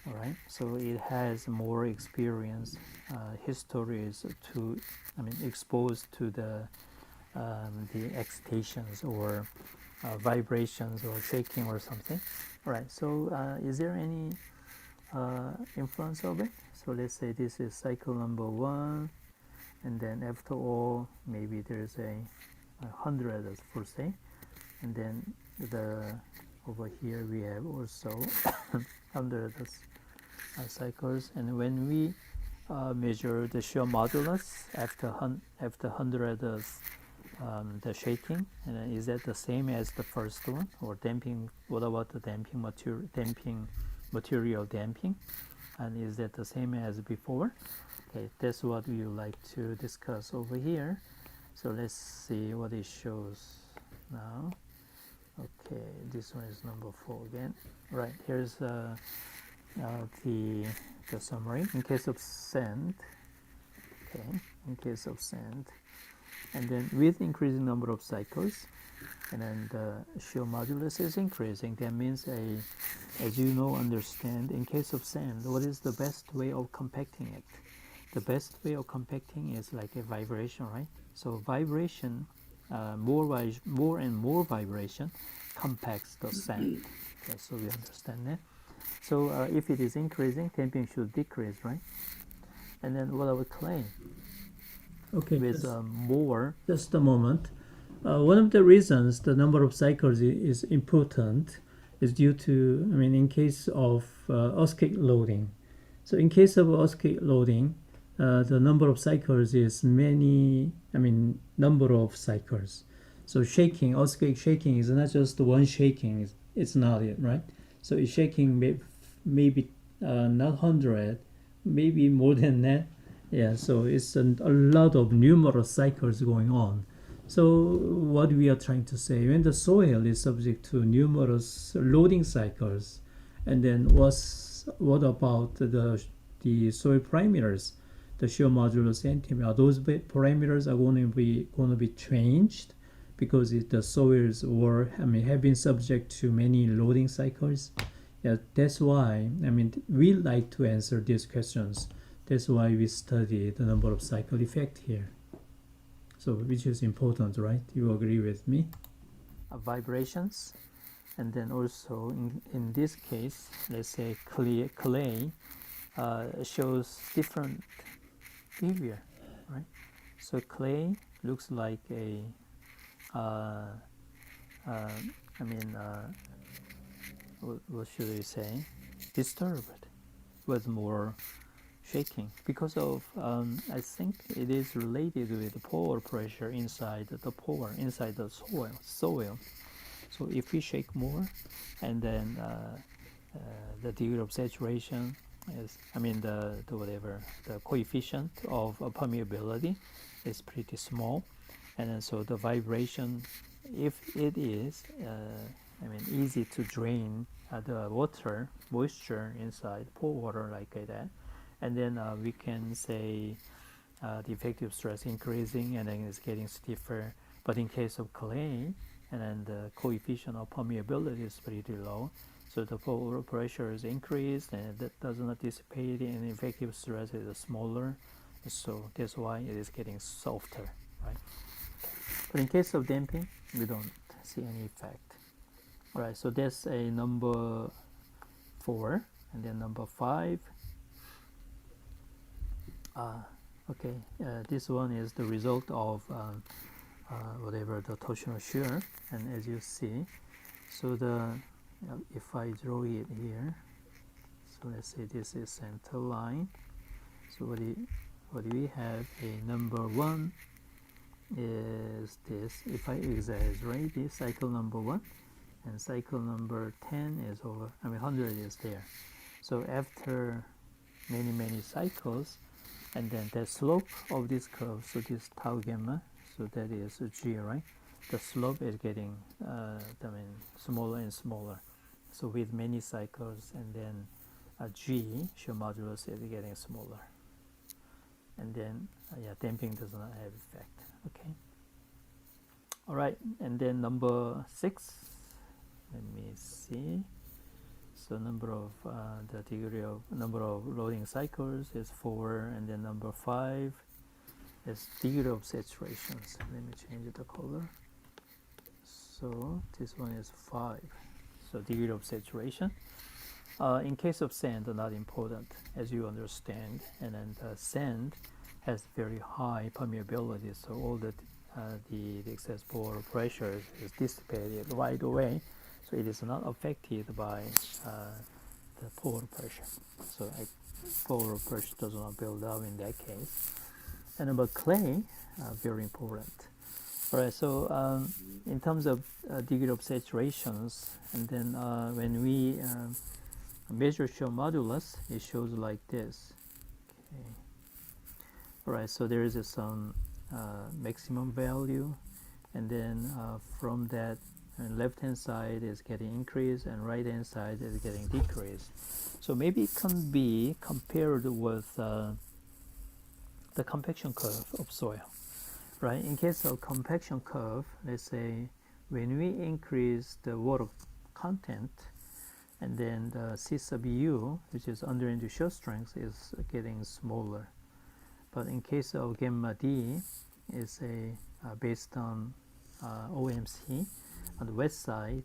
[SPEAKER 1] all right? So it has more experience, histories to, exposed to the excitations or vibrations or shaking or something. All right, so is there any influence of it? So let's say this is cycle number 1, and then after all, maybe there's a 100 per se, and then over here we have also 100 cycles, and when we measure the shear modulus after 100 the shaking, and is that the same as the first one, or damping? What about the damping material damping, and is that the same as before? Okay, that's what we would like to discuss over here. So let's see what it shows now. Okay, this one is number 4 again. Right, here's the summary. In case of sand, okay, in case of sand, and then with increasing number of cycles, and then the shear modulus is increasing. That means as you know, understand, in case of sand, what is the best way of compacting it? The best way of compacting is like a vibration, right? So vibration, more and more vibration compacts the sand. Okay, so we understand that. So if it is increasing, damping should decrease, right? And then what about clay? Okay,
[SPEAKER 2] with
[SPEAKER 1] more. Just a moment. One of the reasons the number of cycles is important is due to, in case of earthquake loading. So in case of earthquake loading, the number of cycles is number of cycles. So shaking, earthquake shaking is not just one shaking. It's not it, right? So it's shaking maybe not 100, maybe more than that. Yeah, so it's a lot of numerous cycles going on. So what we are trying to say, when the soil is subject to numerous loading cycles, and then what about the soil parameters, the shear modulus centimeter? Are those parameters are going to be changed because the soils have been subject to many loading cycles? Yeah, that's why we like to answer these questions That's why we study the number of cycle effect here. So which is important, right? You agree with me? Vibrations, and then also in this case, let's say clay shows different behavior, right? So clay looks like a what should we say, disturbed with more shaking because of I think it is related with the pore pressure inside the pore inside the soil. So if we shake more, and then the degree of saturation is, the whatever the coefficient of permeability is pretty small, and then so the vibration, if it is easy to drain the water moisture inside pore water like that, and then we can say the effective stress increasing and then it's getting stiffer. But in case of clay, and then the coefficient of permeability is pretty low, so the pore pressure is increased and that does not dissipate, and effective stress is smaller, so that's why it is getting softer, right? But in case of damping, we don't see any effect. All right, so that's a number 4, and then number 5. Okay, this one is the result of whatever the torsional shear, and as you see, so the if I draw it here, so let's say this is center line. So what we have, a number 1 is this. If I exaggerate this, cycle number 1, and cycle number 10 is over, 100 is there. So after many cycles, and then the slope of this curve, so this tau gamma, so that is G, right? The slope is getting smaller and smaller. So with many cycles, and then G, shear modulus, is getting smaller. And then damping does not have effect. Okay. All right, and then number 6. Let me see. So number of the degree of number of loading cycles is 4, and then number 5 is degree of saturation. So let me change the color. So this one is 5. So degree of saturation. In case of sand, not important, as you understand, and then the sand has very high permeability, so all the excess pore pressure is dissipated right away, so it is not affected by the pore pressure. So pore pressure does not build up in that case. And about clay, very important. All right, so in terms of degree of saturations, and then when we measure shear modulus, it shows like this. Okay. All right, so there is some maximum value, and then from that, left hand side is getting increased and right hand side is getting decreased. So maybe it can be compared with the compaction curve of soil, right? In case of compaction curve, let's say when we increase the water content, and then the C sub U, which is underlying shear strength, is getting smaller. But in case of gamma D, is based on OMC. On the wet side,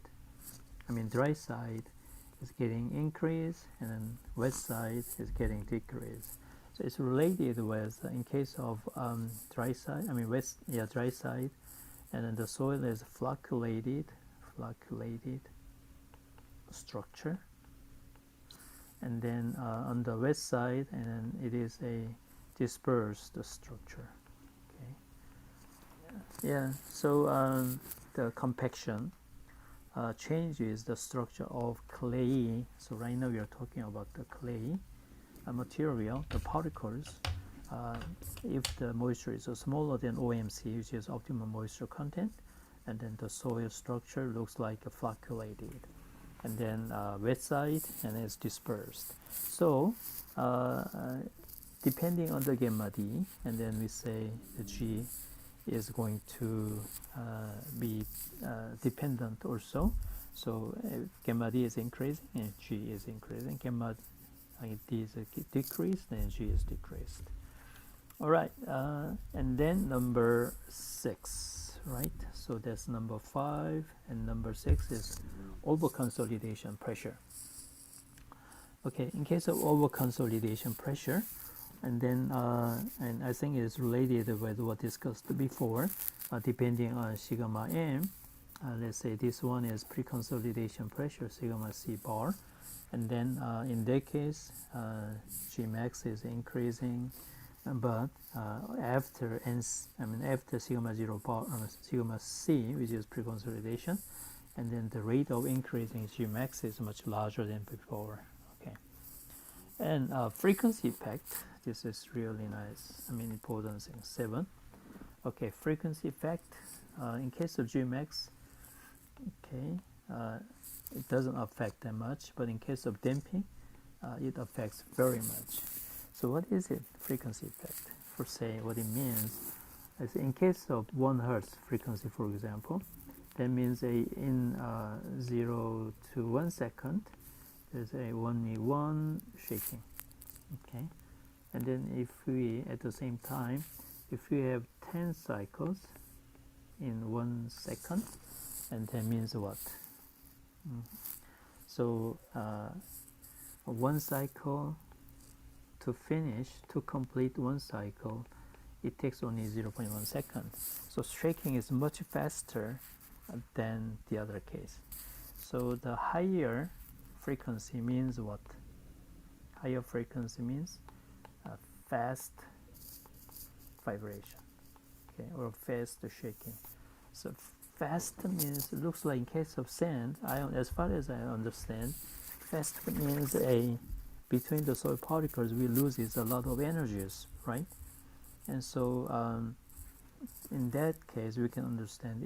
[SPEAKER 1] dry side is getting increased, and then wet side is getting decreased. So it's related with, in case of dry side, dry side, and then the soil is flocculated structure, and then on the west side, and then it is a dispersed structure. Okay. Yeah. So the compaction changes the structure of clay. So right now we are talking about the clay material, the particles. If the moisture is smaller than OMC, which is optimum moisture content, and then the soil structure looks like a flocculated, and then wet side, and it's dispersed. So depending on the gamma D, and then we say the G is going to be dependent also. So gamma D is increasing and G is increasing. Gamma Like D is decreased, then G is decreased. All right, and then number 6, right? So that's number 5, and number 6 is over-consolidation pressure. Okay, in case of over-consolidation pressure, and then and I think it's related with what discussed before, depending on sigma m. Let's say this one is pre-consolidation pressure, sigma c bar, and then in that case, G max is increasing, but after after sigma 0 bar, sigma c, which is pre-consolidation, and then the rate of increasing G max is much larger than before. Okay, and frequency effect. This is really nice. Important thing. 7. Okay, frequency effect. In case of G max, okay, it doesn't affect that much, but in case of damping, it affects very much. So what is it? Frequency effect. For say what it means is in case of 1 Hertz frequency, for example, that means in 0 to 1 second, there's a 1v1 shaking. Okay, and then if we at the same time, if we have 10 cycles in 1 second, and that means what? So 1 cycle to complete 1 cycle, it takes only 0.1 second. So shaking is much faster than the other case. So the higher frequency means what? Higher frequency means fast vibration, okay, or fast shaking. So fast means, looks like in case of sand, as far as I understand, fast means between the soil particles we loses a lot of energies, right? And so in that case we can understand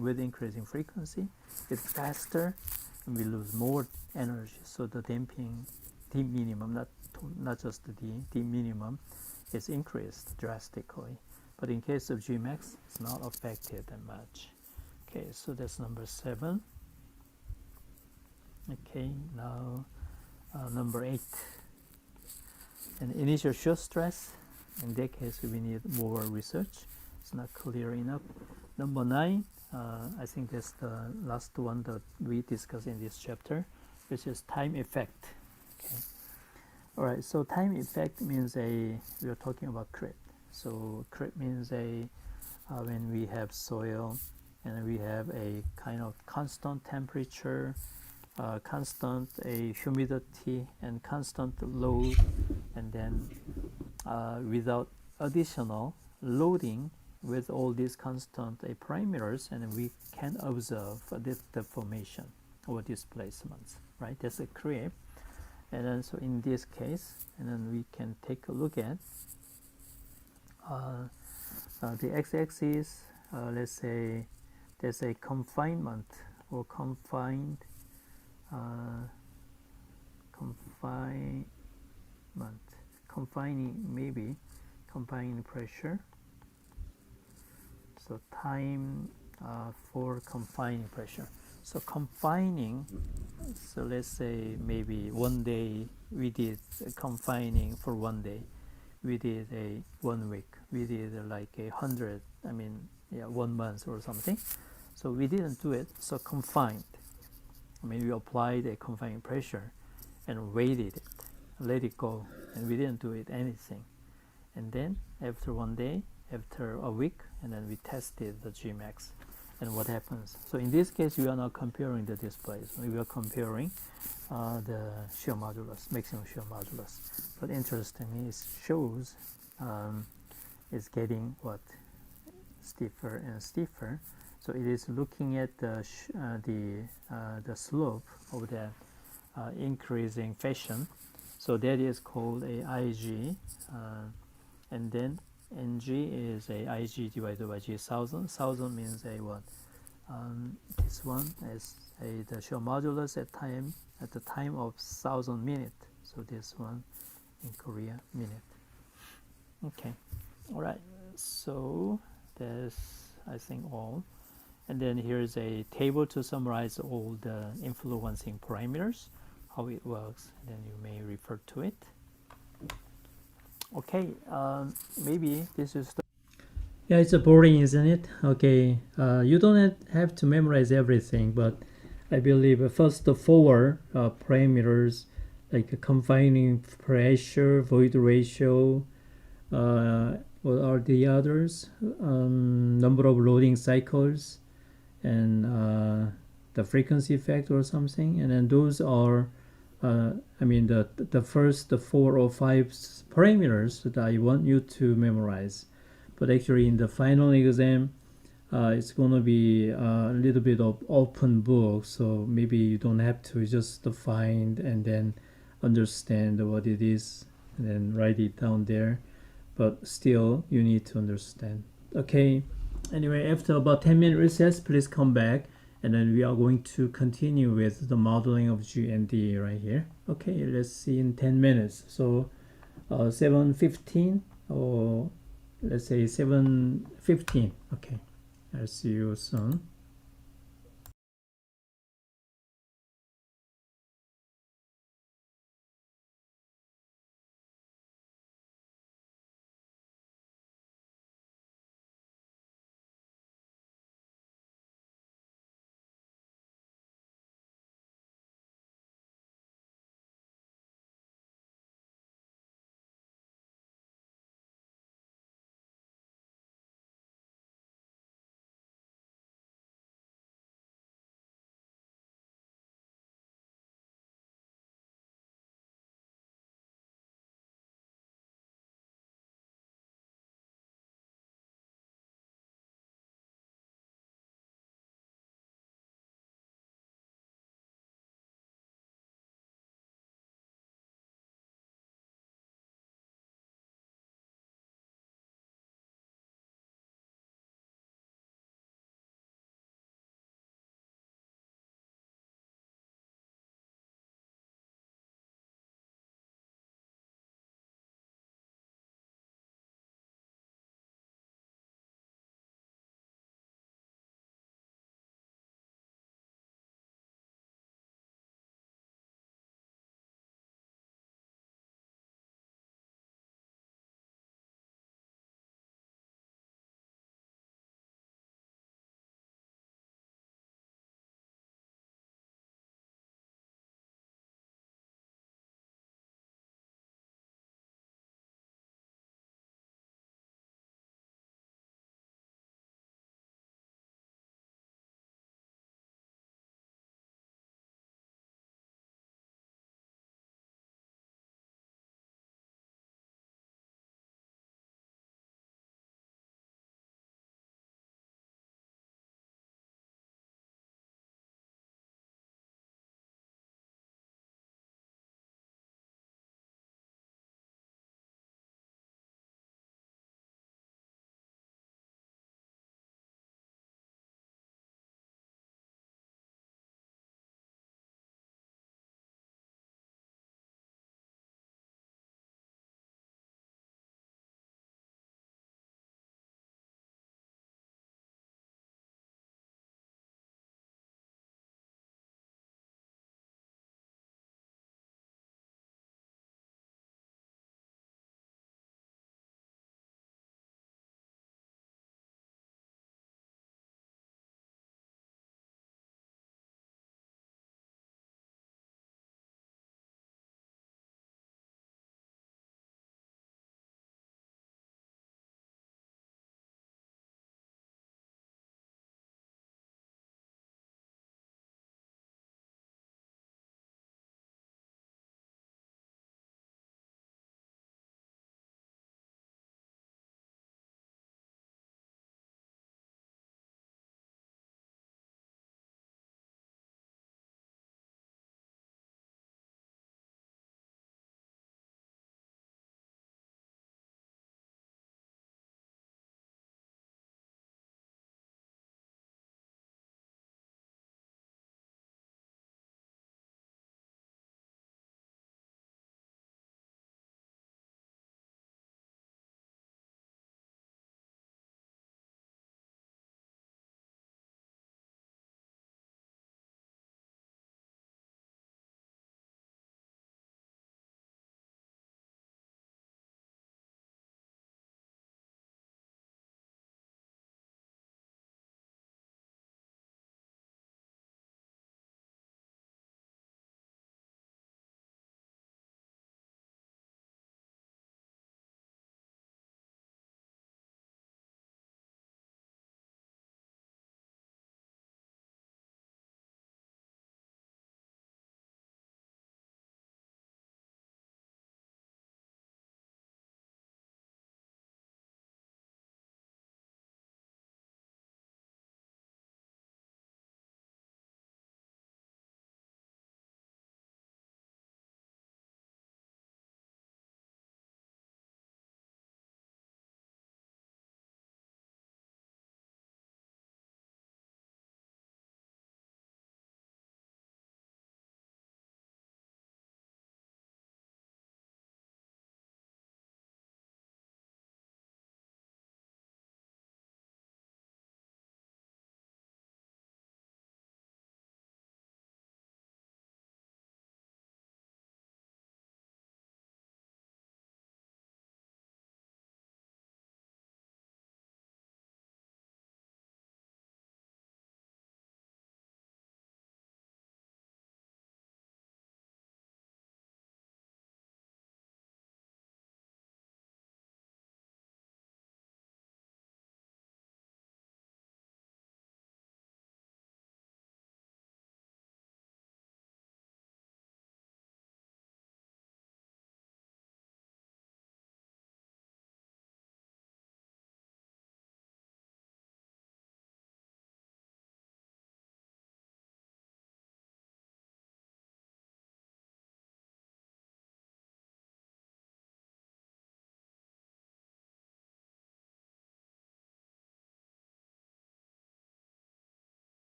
[SPEAKER 1] with increasing frequency, it's faster and we lose more energy. So the damping D minimum, not just the D minimum, is increased drastically. But in case of G max, it's not affected that much. Okay, so that's number 7. Okay, now number 8. And initial shear stress, in that case we need more research. It's not clear enough. Number 9, I think that's the last one that we discussed in this chapter, which is time effect. Okay. All right, so time effect means we are talking about creep. So creep means when we have soil and we have a kind of constant temperature, constant humidity, and constant load, and then without additional loading with all these constant parameters, and we can observe the formation or displacements, right? That's a creep. And then so in this case, and then we can take a look at the x-axis. Let's say there's a confinement or confining pressure. So time for confining pressure. So confining, so let's say maybe one day we did confining for 1 day. We did 1 week. We did like 100, 1 month or something. So we didn't do it, so confined. We applied a confining pressure and waited it, let it go, and we didn't do it anything. And then after 1 day, after a week, and then we tested the Gmax. And what happens? So in this case, we are not comparing the displacement. We are comparing the shear modulus, maximum shear modulus. But interestingly, it shows it's getting what? Stiffer and stiffer. So it is looking at the slope of the increasing fashion. So that is called a IG, and then NG is a IG divided by G 1000. 1000 means a what? This one is the shear modulus at the time of 1000 minute. So this one in Korea minute. Okay, all right. So that's I think all. And then here's a table to summarize all the influencing parameters. how it works, then you may refer to it. Okay, maybe this is the yeah, it's a boring, isn't it? Okay, you don't have to memorize everything, but I believe first the four parameters like confining pressure, void ratio, what are the others? Number of loading cycles, and the frequency factor or something, and then those are I mean the first the 4 or 5 parameters that I want you to memorize. But actually in the final exam it's gonna be a little bit of open book, so maybe you don't have to just find and then understand what it is and then write it down there, but still you need to understand. Okay, anyway, after about 10-minute recess, please come back, and then we are going to continue with the modeling of G and D right here. Okay, let's see in 10 minutes. So 7:15 or let's say 7:15. Okay, I'll see you soon.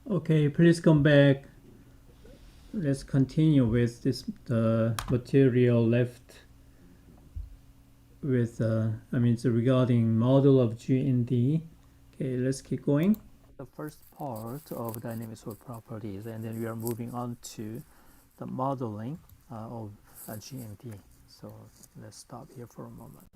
[SPEAKER 1] Okay, please come back. Let's continue with the material left with it's regarding model of G and D. Okay, let's keep going. The first part of dynamic solid properties, and then we are moving on to the modeling of G and D. So let's stop here for a moment.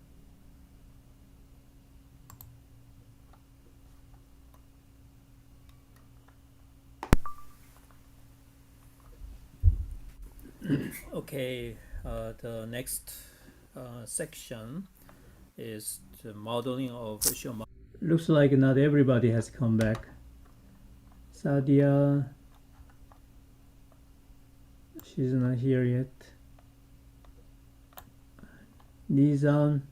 [SPEAKER 1] Okay, the next section is the modeling of shear. Looks like not everybody has come back. Sadia, she's not here yet. Nizam,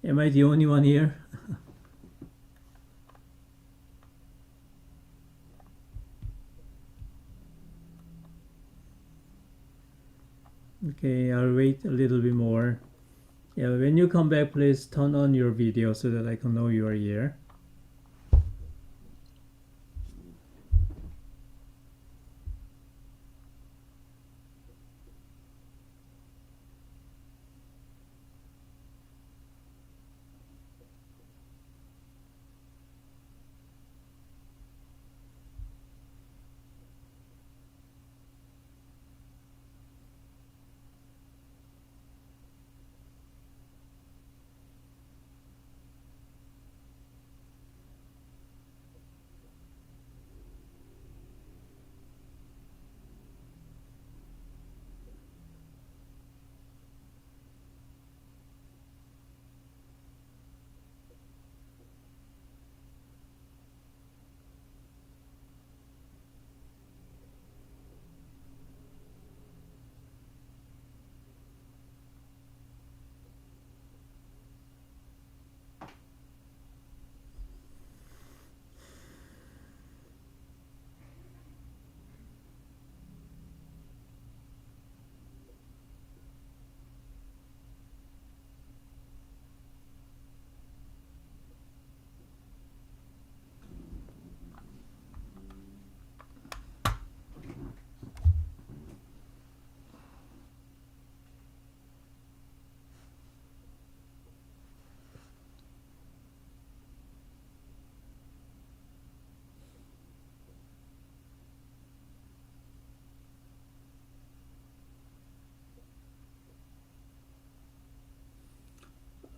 [SPEAKER 1] am I the only one here? Okay, I'll wait a little bit more. Yeah, when you come back, please turn on your video so that I can know you are here.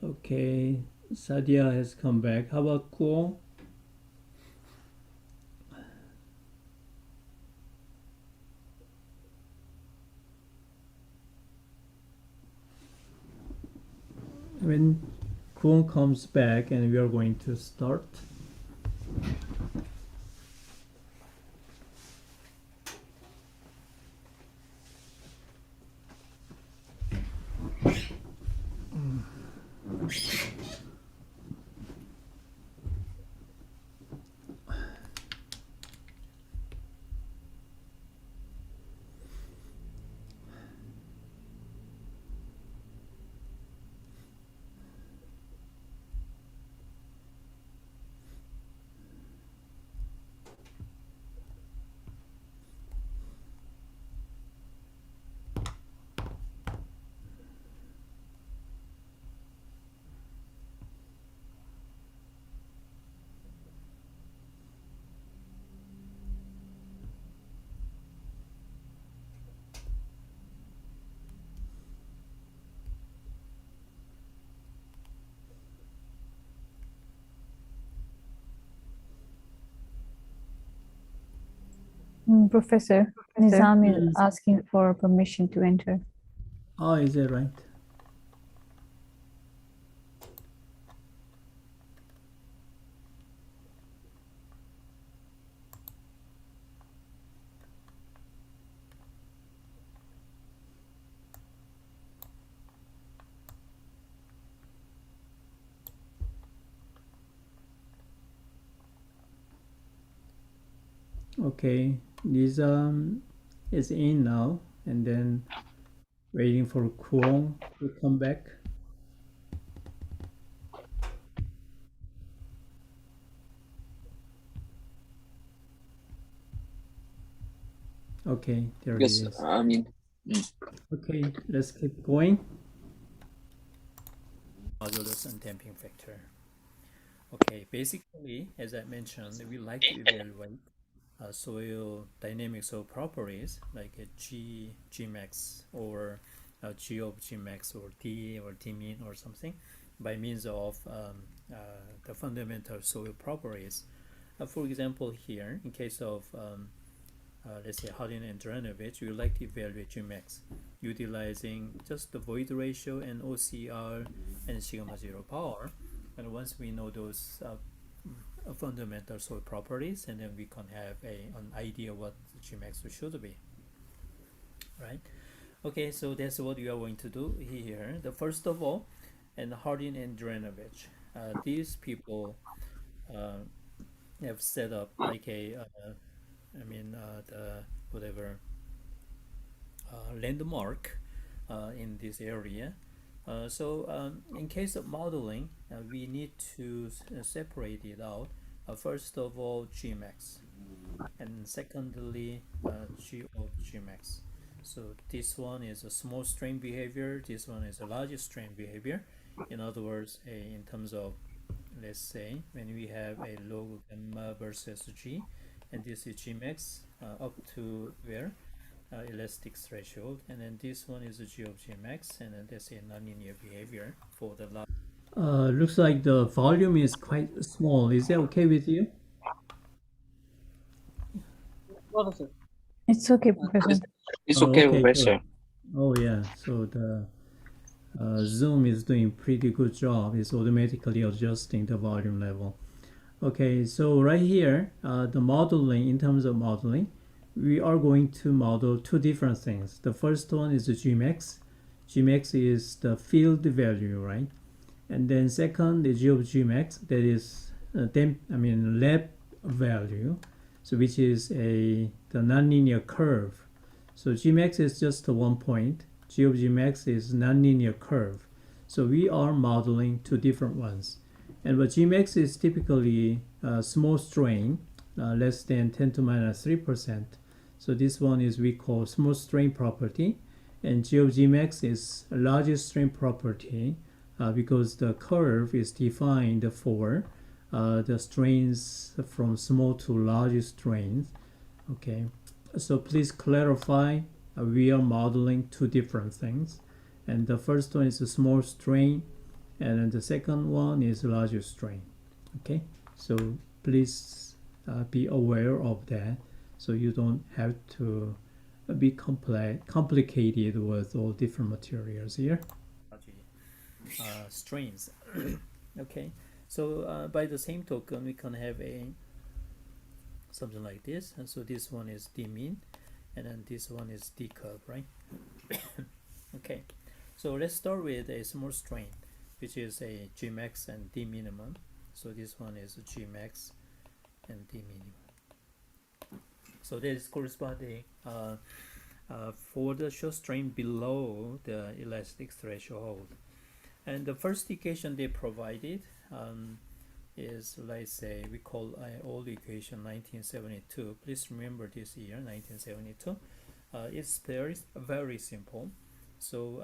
[SPEAKER 1] Okay, Sadia has come back. How about Kuo? When Kuo comes back and we are going to start.
[SPEAKER 2] Professor, Nizam is asking for permission to enter.
[SPEAKER 1] Oh, is that right? Okay, Nizam is in now, and then waiting for Kuo to come back. Okay, there
[SPEAKER 3] Yes,
[SPEAKER 1] it is.
[SPEAKER 3] I mean,
[SPEAKER 1] Okay, let's keep going. Modulus and damping factor. Okay, basically, as I mentioned, we like to evaluate soil dynamics of properties like a G max or G of G max or D min or something by means of the fundamental soil properties. For example, here, in case of let's say Hardin and Dranovich, we like to evaluate G max utilizing just the void ratio and OCR and sigma zero power. And once we know those fundamental soil properties, and then we can have an idea what Gmax should be, right? Okay, so that's what we are going to do here. The first of all, and Hardin and Dranovich, these people have set up like the whatever landmark in this area. In case of modeling, we need to separate it out. First of all, Gmax, and secondly, G of Gmax. So this one is a small strain behavior. This one is a large strain behavior. In other words, in terms of, let's say, when we have a log gamma versus G, and this is Gmax up to where? Elastic threshold, and then this one is a G of G max, and then that's a nonlinear behavior for the large. Looks like the volume is quite small. Is that okay with you?
[SPEAKER 2] It's okay, Professor.
[SPEAKER 3] it's
[SPEAKER 1] Oh,
[SPEAKER 3] okay,
[SPEAKER 1] okay,
[SPEAKER 3] Professor.
[SPEAKER 1] good. Oh yeah, so the Zoom is doing pretty good job. It's automatically adjusting the volume level. Okay, so right here, the modeling, in terms of modeling, we are going to model two different things. The first one is the Gmax. Gmax is the field value, right? And then second is G of Gmax, that is lab value, so which is the nonlinear curve. So Gmax is just 1 point. G of Gmax is nonlinear curve. So we are modeling two different ones. And what Gmax is typically small strain, less than 10 to minus 3%. So this one is we call small strain property. And G of Gmax is a large strain property because the curve is defined for the strains from small to large strains. Okay, so please clarify, we are modeling two different things. And the first one is a small strain, and then the second one is a larger strain. Okay, so please be aware of that, so you don't have to be complicated with all different materials here. Strains. Okay, so by the same token, we can have something like this, and so this one is D min, and then this one is D curve, right? Okay, so let's start with a small strain, which is a G max and D minimum. So this one is G max and D minimum. So that is corresponding for the short strain below the elastic threshold. And the first equation they provided is, let's say, we call old equation 1972. Please remember this year, 1972. It's very simple. So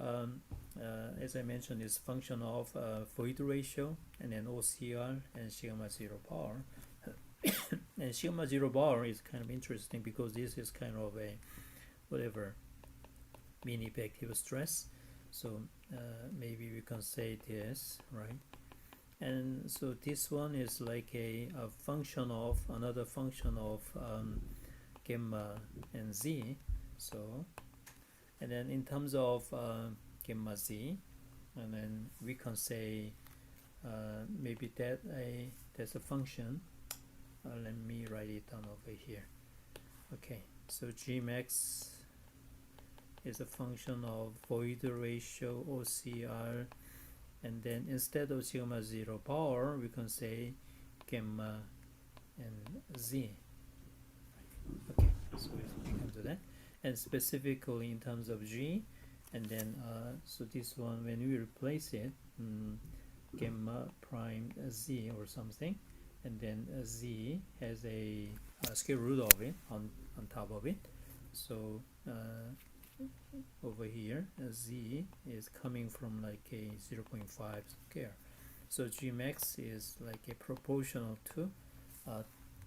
[SPEAKER 1] as I mentioned, it's function of void ratio and then OCR and sigma zero power. And sigma zero bar is kind of interesting because this is kind of a whatever mean effective stress. So maybe we can say this, right? And so this one is like a function of another function of gamma and z. So, and then in terms of gamma z, and then we can say maybe that's a function. Let me write it down over here. Okay, so Gmax is a function of void ratio OCR, and then instead of sigma zero power, we can say gamma and z. Okay, so we can do that. And specifically in terms of G, and then so this one, when we replace it, gamma prime z or something, and then z has a square root of it on top of it. So over here, z is coming from like a 0.5 square. So G max is like a proportional to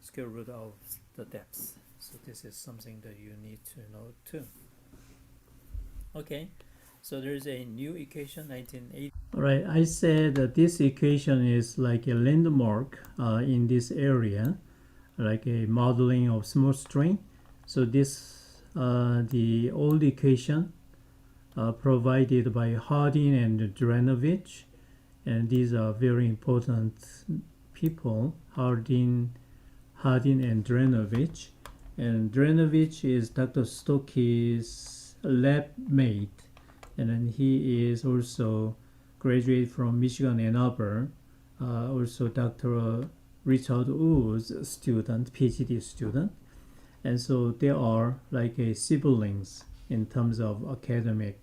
[SPEAKER 1] square root of the depth. So this is something that you need to know too. Okay, so there's a new equation 1980. Alright, I said that this equation is like a landmark in this area, like a modeling of small string. So this the old equation provided by Harding and Dranovich, and these are very important people, Harding and Dranovich. And Dranovich is Dr. Stokey's lab mate, and then he is also graduate from Michigan Ann Arbor, also Dr. Richard Wu's student, PhD student. And so they are like a siblings in terms of academic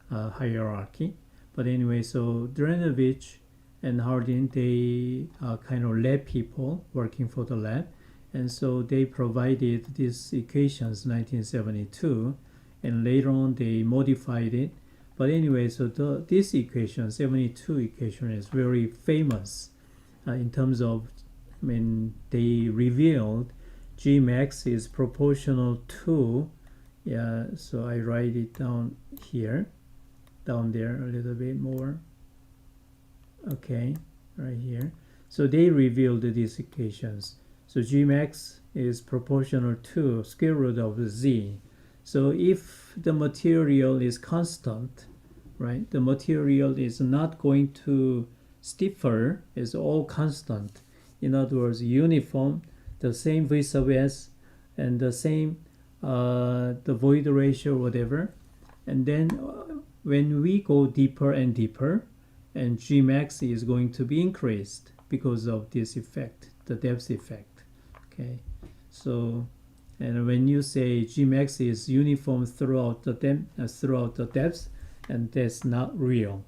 [SPEAKER 1] hierarchy. But anyway, so Dranovich and Harding, they are kind of lab people working for the lab. And so they provided these equations 1972, and later on they modified it. But anyway, so this equation, 72 equation, is very famous in terms of, I mean, they revealed G max is proportional to, yeah, so I write it down here, down there a little bit more. Okay, right here. So they revealed these equations. So G max is proportional to square root of z. So if the material is constant, right, the material is not going to stiffer, it's all constant. In other words, uniform, the same V sub s, and the same the void ratio, whatever. And then when we go deeper and deeper, and G max is going to be increased because of this effect, the depth effect. Okay, so and when you say G max is uniform throughout the depth, and that's not real.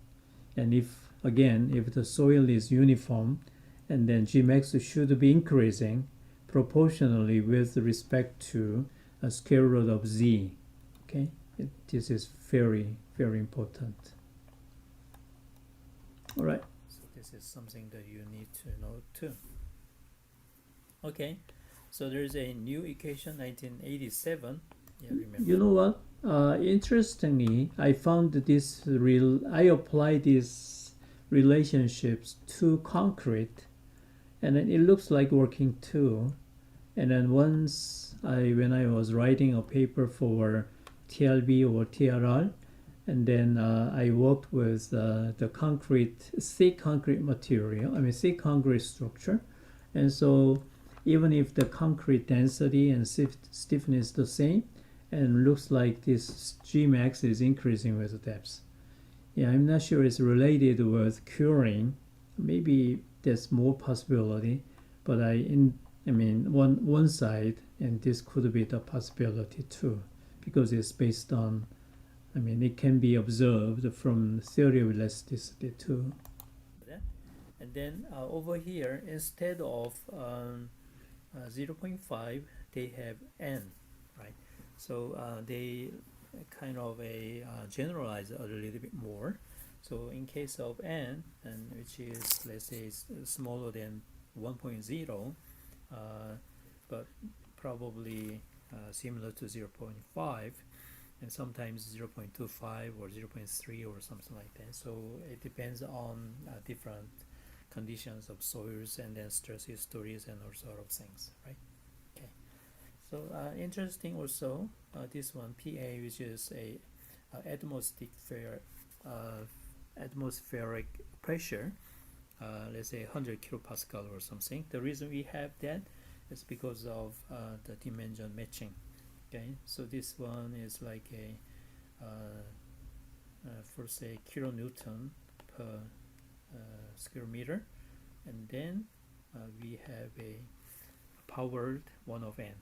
[SPEAKER 1] And if again, if the soil is uniform, and then G max should be increasing proportionally with respect to a square root of z. Okay, this is very, very important. All right, so this is something that you need to know too. Okay, so there's a new equation 1987. Yeah, remember. You know what? Interestingly, I found this I applied these relationships to concrete, and then it looks like working too. And then once when I was writing a paper for TLB or TRR, and then I worked with the thick concrete material, thick concrete structure. And so even if the concrete density and stiffness is the same, and looks like this G max is increasing with the depth. Yeah, I'm not sure it's related with curing. Maybe there's more possibility, but one side, and this could be the possibility too, because it's based on, it can be observed from theory of elasticity too. And then over here, instead of 0.5, they have n, right? So they kind of generalize a little bit more. So in case of n, and which is, let's say, smaller than 1.0, but probably similar to 0.5, and sometimes 0.25 or 0.3 or something like that. So it depends on different conditions of soils and then stress histories and all sort of things, right? Okay. So interesting also, this one, PA, which is a atmospheric pressure, let's say 100 kilopascal or something. The reason we have that is because of the dimension matching. Okay, so this one is like a for say kilonewton per square meter, and then we have a powered 1 of n,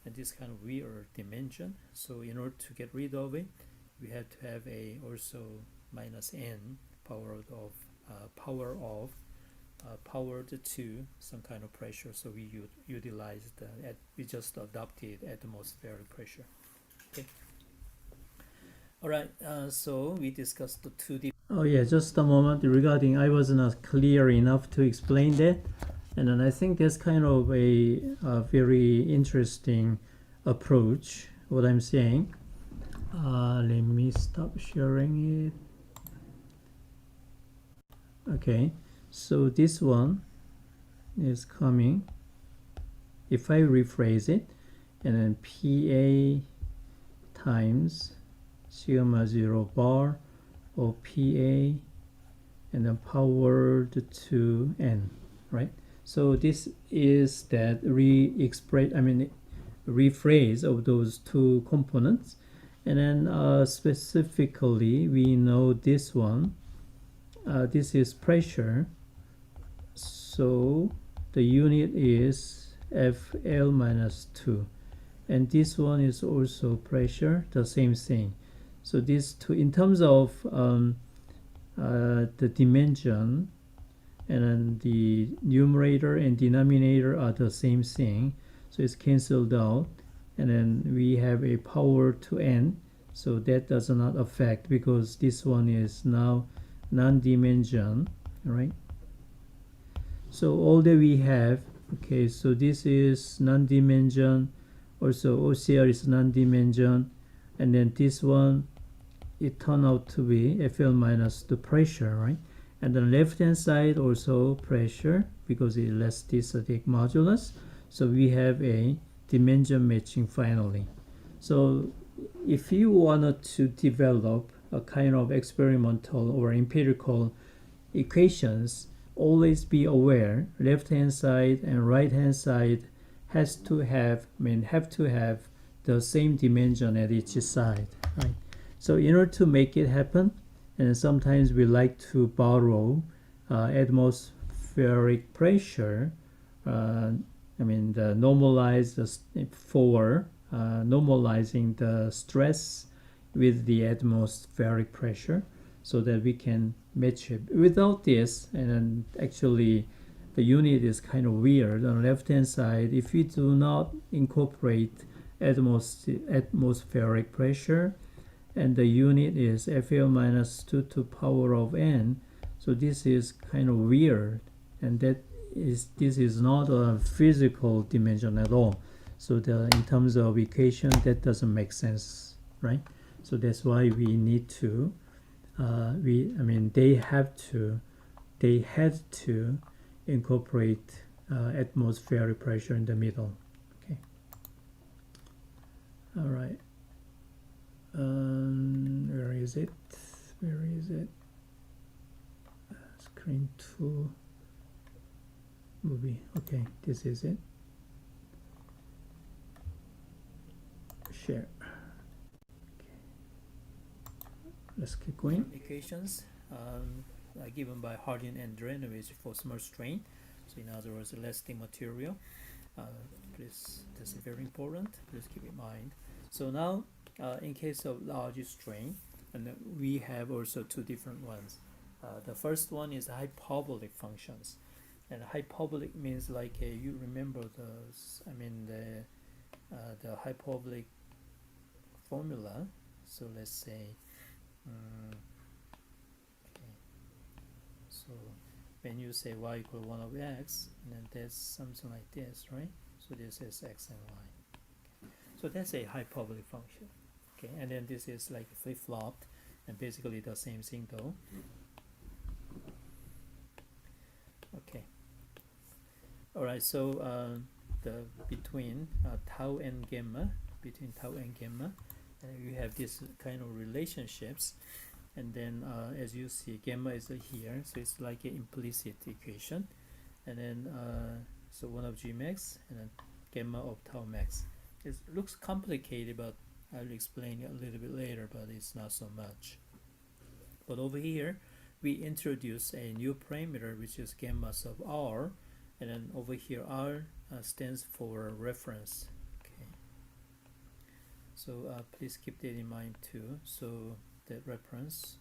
[SPEAKER 1] and this kind of weird dimension. So in order to get rid of it, we have to have a also minus n powered to some kind of pressure. So we utilized we just adopted atmospheric pressure. Okay. All right. So we discussed the two. Oh yeah, just a moment regarding. I was not clear enough to explain that, and then I think that's kind of a very interesting approach. What I'm saying. Let me stop sharing it. Okay, so this one is coming. If I rephrase it, and then PA times sigma 0 bar or PA and then powered to n, right? So this is that rephrase of those two components, and then specifically we know this one. This is pressure, so the unit is FL minus 2, and this one is also pressure, the same thing. So these two, in terms of the dimension, and then the numerator and denominator are the same thing, so it's cancelled out, and then we have a power to n, so that does not affect because this one is now non-dimension, right? So all that we have, okay, so this is non-dimension, also OCR is non-dimension, and then this one, it turned out to be FL minus the pressure, right? And the left hand side also pressure because it's elasticity modulus. So we have a dimension matching finally. So if you wanted to develop a kind of experimental or empirical equations, always be aware left hand side and right hand side have to have the same dimension at each side, right? So in order to make it happen, and sometimes we like to borrow atmospheric pressure, the normalized for normalizing the stress with the atmospheric pressure, so that we can match it. Without this, and then actually the unit is kind of weird. On the left hand side, if we do not incorporate atmospheric pressure, and the unit is FL minus 2 to power of n, so this is kind of weird, and this is not a physical dimension at all. So in terms of equation, that doesn't make sense, right? So that's why we need to they had to incorporate atmospheric pressure in the middle. Okay. All right. Where is it? Screen 2 movie. Okay, this is it. Share. Okay. Let's keep going. Equations given by Hardin and Drenovich for small strain. So in other words, elastic material. Please, this is very important. Please keep in mind. So now, in case of large strain, and we have also two different ones. The first one is hyperbolic functions, and hyperbolic means like you remember the hyperbolic formula. So let's say, okay. So when you say y equal 1 over x, and then that's something like this, right? So this is x and y. Okay. So that's a hyperbolic function. Okay, and then this is like flip-flopped, and basically the same thing though. Okay. All right. So the between tau and gamma, you have this kind of relationships, and then as you see, gamma is here, so it's like an implicit equation, and then so 1 of g max and then gamma of tau max. It looks complicated, but I'll explain it a little bit later, but it's not so much. But over here, we introduce a new parameter, which is gamma sub r, and then over here r stands for reference. Okay. So please keep that in mind too. So that reference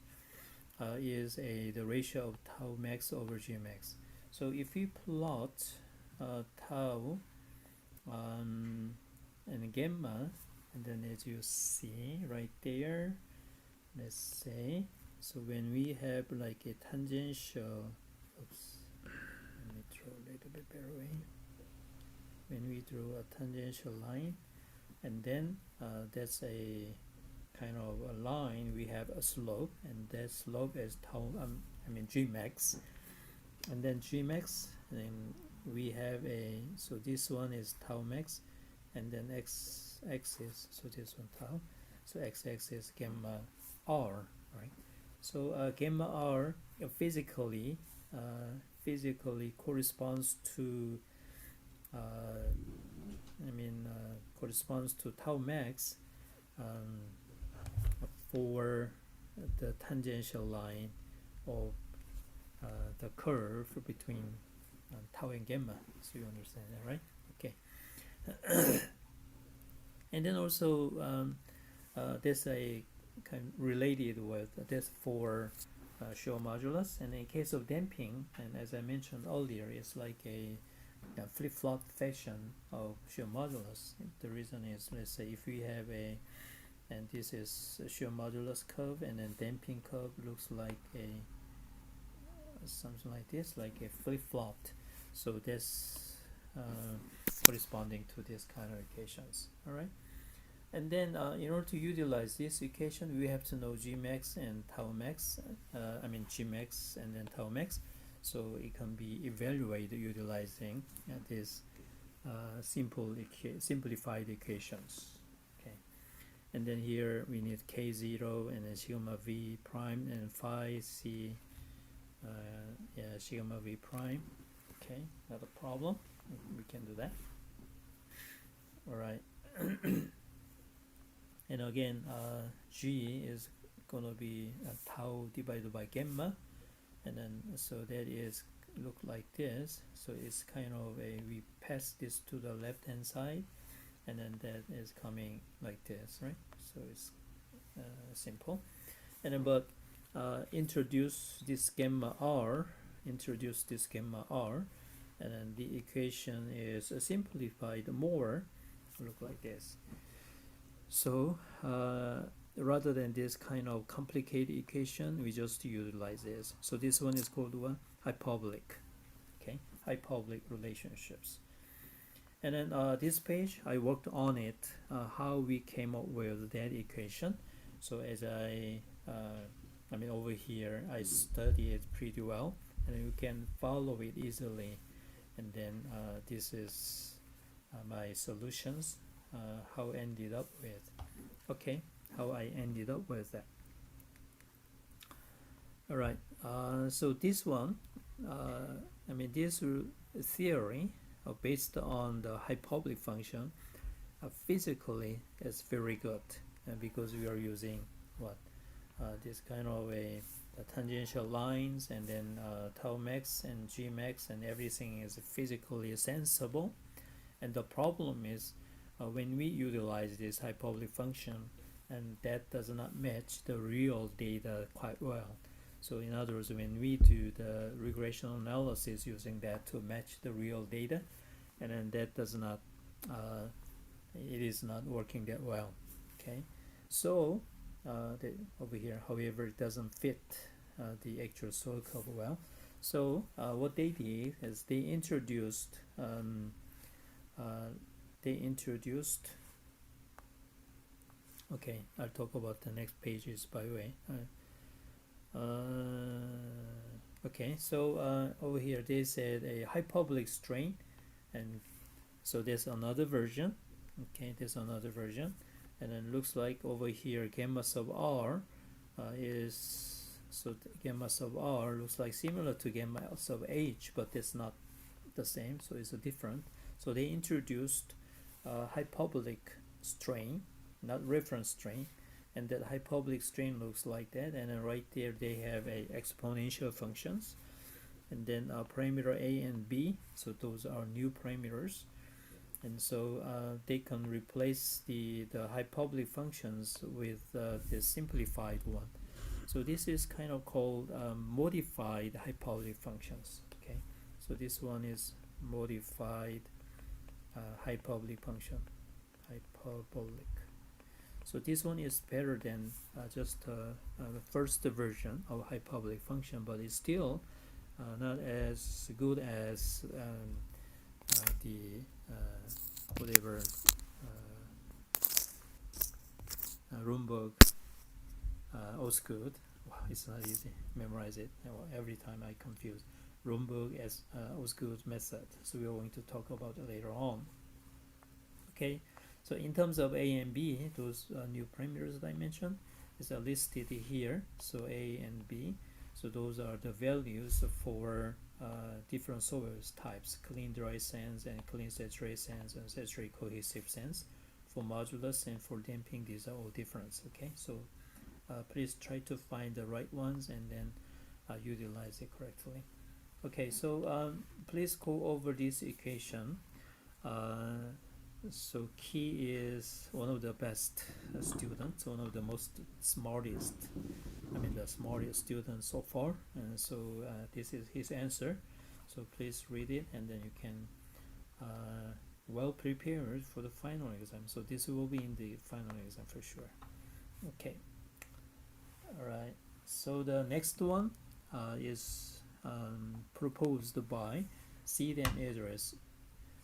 [SPEAKER 1] is the ratio of tau max over g max. So if we plot tau and gamma And then as you see right there, let's say, so when we have like a tangential, oops, let me draw a little bit better way. When we draw a tangential line, and then that's a kind of a line, we have a slope, and that slope is tau, G max, and then G max, and then we have a, so this one is tau max, and then x axis, so this one tau, so x axis gamma r, right? So gamma r physically corresponds to corresponds to tau max for the tangential line of the curve between tau and gamma. So you understand that, right? Okay. And then also there's a kind of related with this for shear modulus, and in case of damping, and as I mentioned earlier, it's like a flip-flop fashion of shear modulus. The reason is, let's say if we have a, and this is a shear modulus curve, and then damping curve looks like a something like this, like a flip-flopped. So that's corresponding to this kind of equations. All right. And then in order to utilize this equation, we have to know G max and tau max. G max and then tau max. So it can be evaluated utilizing these simplified equations. Okay. And then here we need K0 and then sigma V prime and phi C. Sigma V prime. Okay, not a problem. We can do that. All right. And again, G is going to be tau divided by gamma, and then so that is look like this. So it's kind of a, we pass this to the left hand side, and then that is coming like this, right? So it's simple. And then but introduce this gamma r, and then the equation is simplified more, look like this. So rather than this kind of complicated equation, we just utilize this. So this one is called what? Hyperbolic. Okay, hyperbolic relationships. And then this page, I worked on it, how we came up with that equation. So as over here, I studied it pretty well, and you can follow it easily. And then this is my solutions. How I ended up with. Okay, how I ended up with that. All right. So this one, this theory based on the hyperbolic function, physically is very good, because we are using what this kind of a tangential lines, and then tau max and G max, and everything is physically sensible. And the problem is, when we utilize this hyperbolic function, and that does not match the real data quite well. So in other words, when we do the regression analysis using that to match the real data, and then that does not, it is not working that well. Okay, so over here, however, it doesn't fit the actual soil curve well. So what they did is they introduced okay, I'll talk about the next pages by the way. Okay, so over here they said a hyperbolic strain, and so there's another version. Okay, there's another version, and then looks like over here gamma sub r is, so gamma sub r looks like similar to gamma sub h, but it's not the same, so it's a different. So they introduced hyperbolic strain, not reference strain, and that hyperbolic strain looks like that. And then right there they have a exponential functions, and then parameter a and b, so those are new parameters, and so they can replace the hyperbolic functions with the simplified one. So this is kind of called modified hyperbolic functions. Okay, so this one is modified hyperbolic function, hyperbolic. So this one is better than just the first version of hyperbolic function, but it's still not as good as the whatever Rumburg Osgood. Wow, it's not easy. Memorize it. Every time I confuse Rumburg as Osgood method. So we are going to talk about it later on. Okay. So in terms of A and B, those new parameters that I mentioned is listed here. So A and B. So those are the values for different soils types: clean dry sands and clean saturated sands and saturated cohesive sands. For modulus and for damping, these are all different. Okay, so please try to find the right ones and then utilize it correctly. Okay, so please go over this equation. So Key is one of the best students, one of the most smartest, the smartest student so far, and so this is his answer. So please read it and then you can well prepared for the final exam. So this will be in the final exam for sure. Okay. All right. So the next one is proposed by Seed and Address,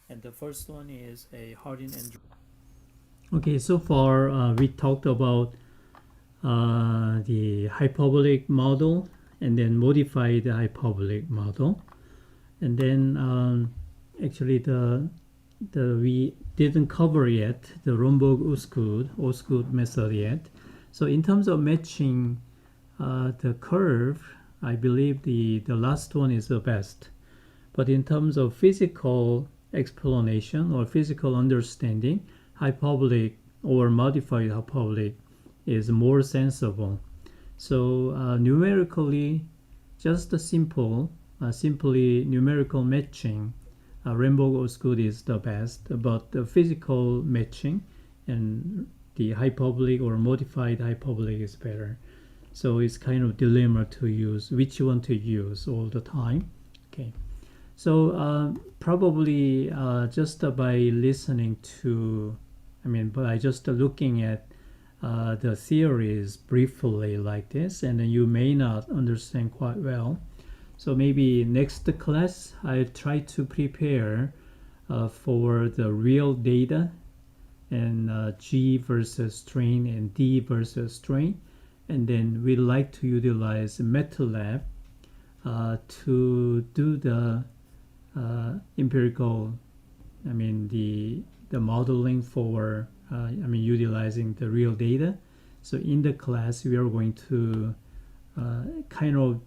[SPEAKER 1] and the first one is a Hardin and. Okay. So far we talked about the hyperbolic model and then modified the hyperbolic model, and then actually we didn't cover yet the Romberg-Osgood method yet. So in terms of matching the curve, I believe the last one is the best. But in terms of physical explanation or physical understanding, hyperbolic or modified hyperbolic is more sensible. So numerically, just a simply numerical matching, Romberg-Osgood is the best, but the physical matching and the hyperbolic or modified hyperbolic is better. So it's kind of dilemma to use which one to use all the time. Okay, so probably just by listening to, by just looking at the theories briefly like this, and then you may not understand quite well. So maybe next class I'll try to prepare for the real data and G versus strain and D versus strain, and then we like to utilize MATLAB to do the empirical, the modeling for utilizing the real data. So in the class we are going to kind of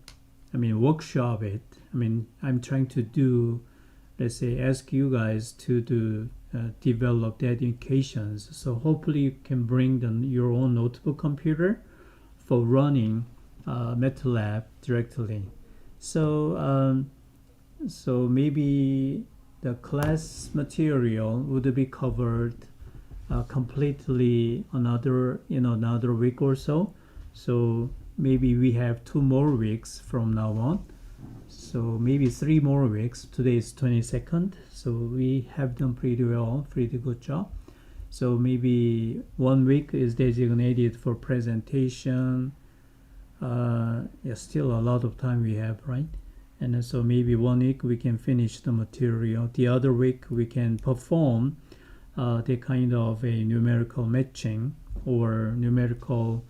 [SPEAKER 1] workshop it. I'm trying to do, let's say, ask you guys to do develop the educations. So hopefully you can bring your own notebook computer for running MATLAB directly. So so maybe the class material would be covered completely another week or so. So maybe we have 2 more weeks from now on. So maybe 3 more weeks. Today is 22nd. So we have done pretty well, pretty good job. So maybe 1 week is designated for presentation. Yeah, still a lot of time we have, right? And so maybe 1 week we can finish the material. The other week we can perform the kind of a numerical matching or numerical,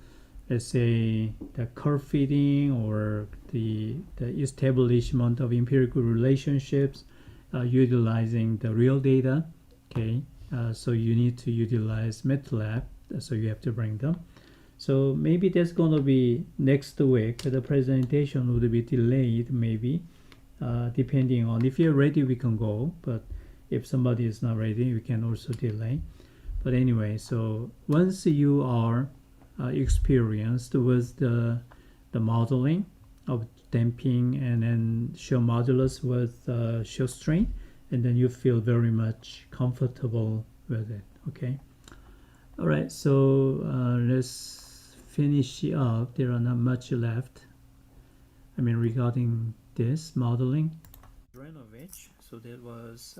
[SPEAKER 1] let's say, the curve fitting or the establishment of empirical relationships utilizing the real data. Okay, so you need to utilize MATLAB, so you have to bring them. So maybe that's going to be next week. The presentation would be delayed maybe, depending on if you're ready we can go, but if somebody is not ready we can also delay. But anyway, so once you are experienced with the modeling of damping and then shear modulus with shear strain, and then you feel very much comfortable with it. Okay, all right, so let's finish up. There are not much left, regarding this modeling. Dranovich, so there was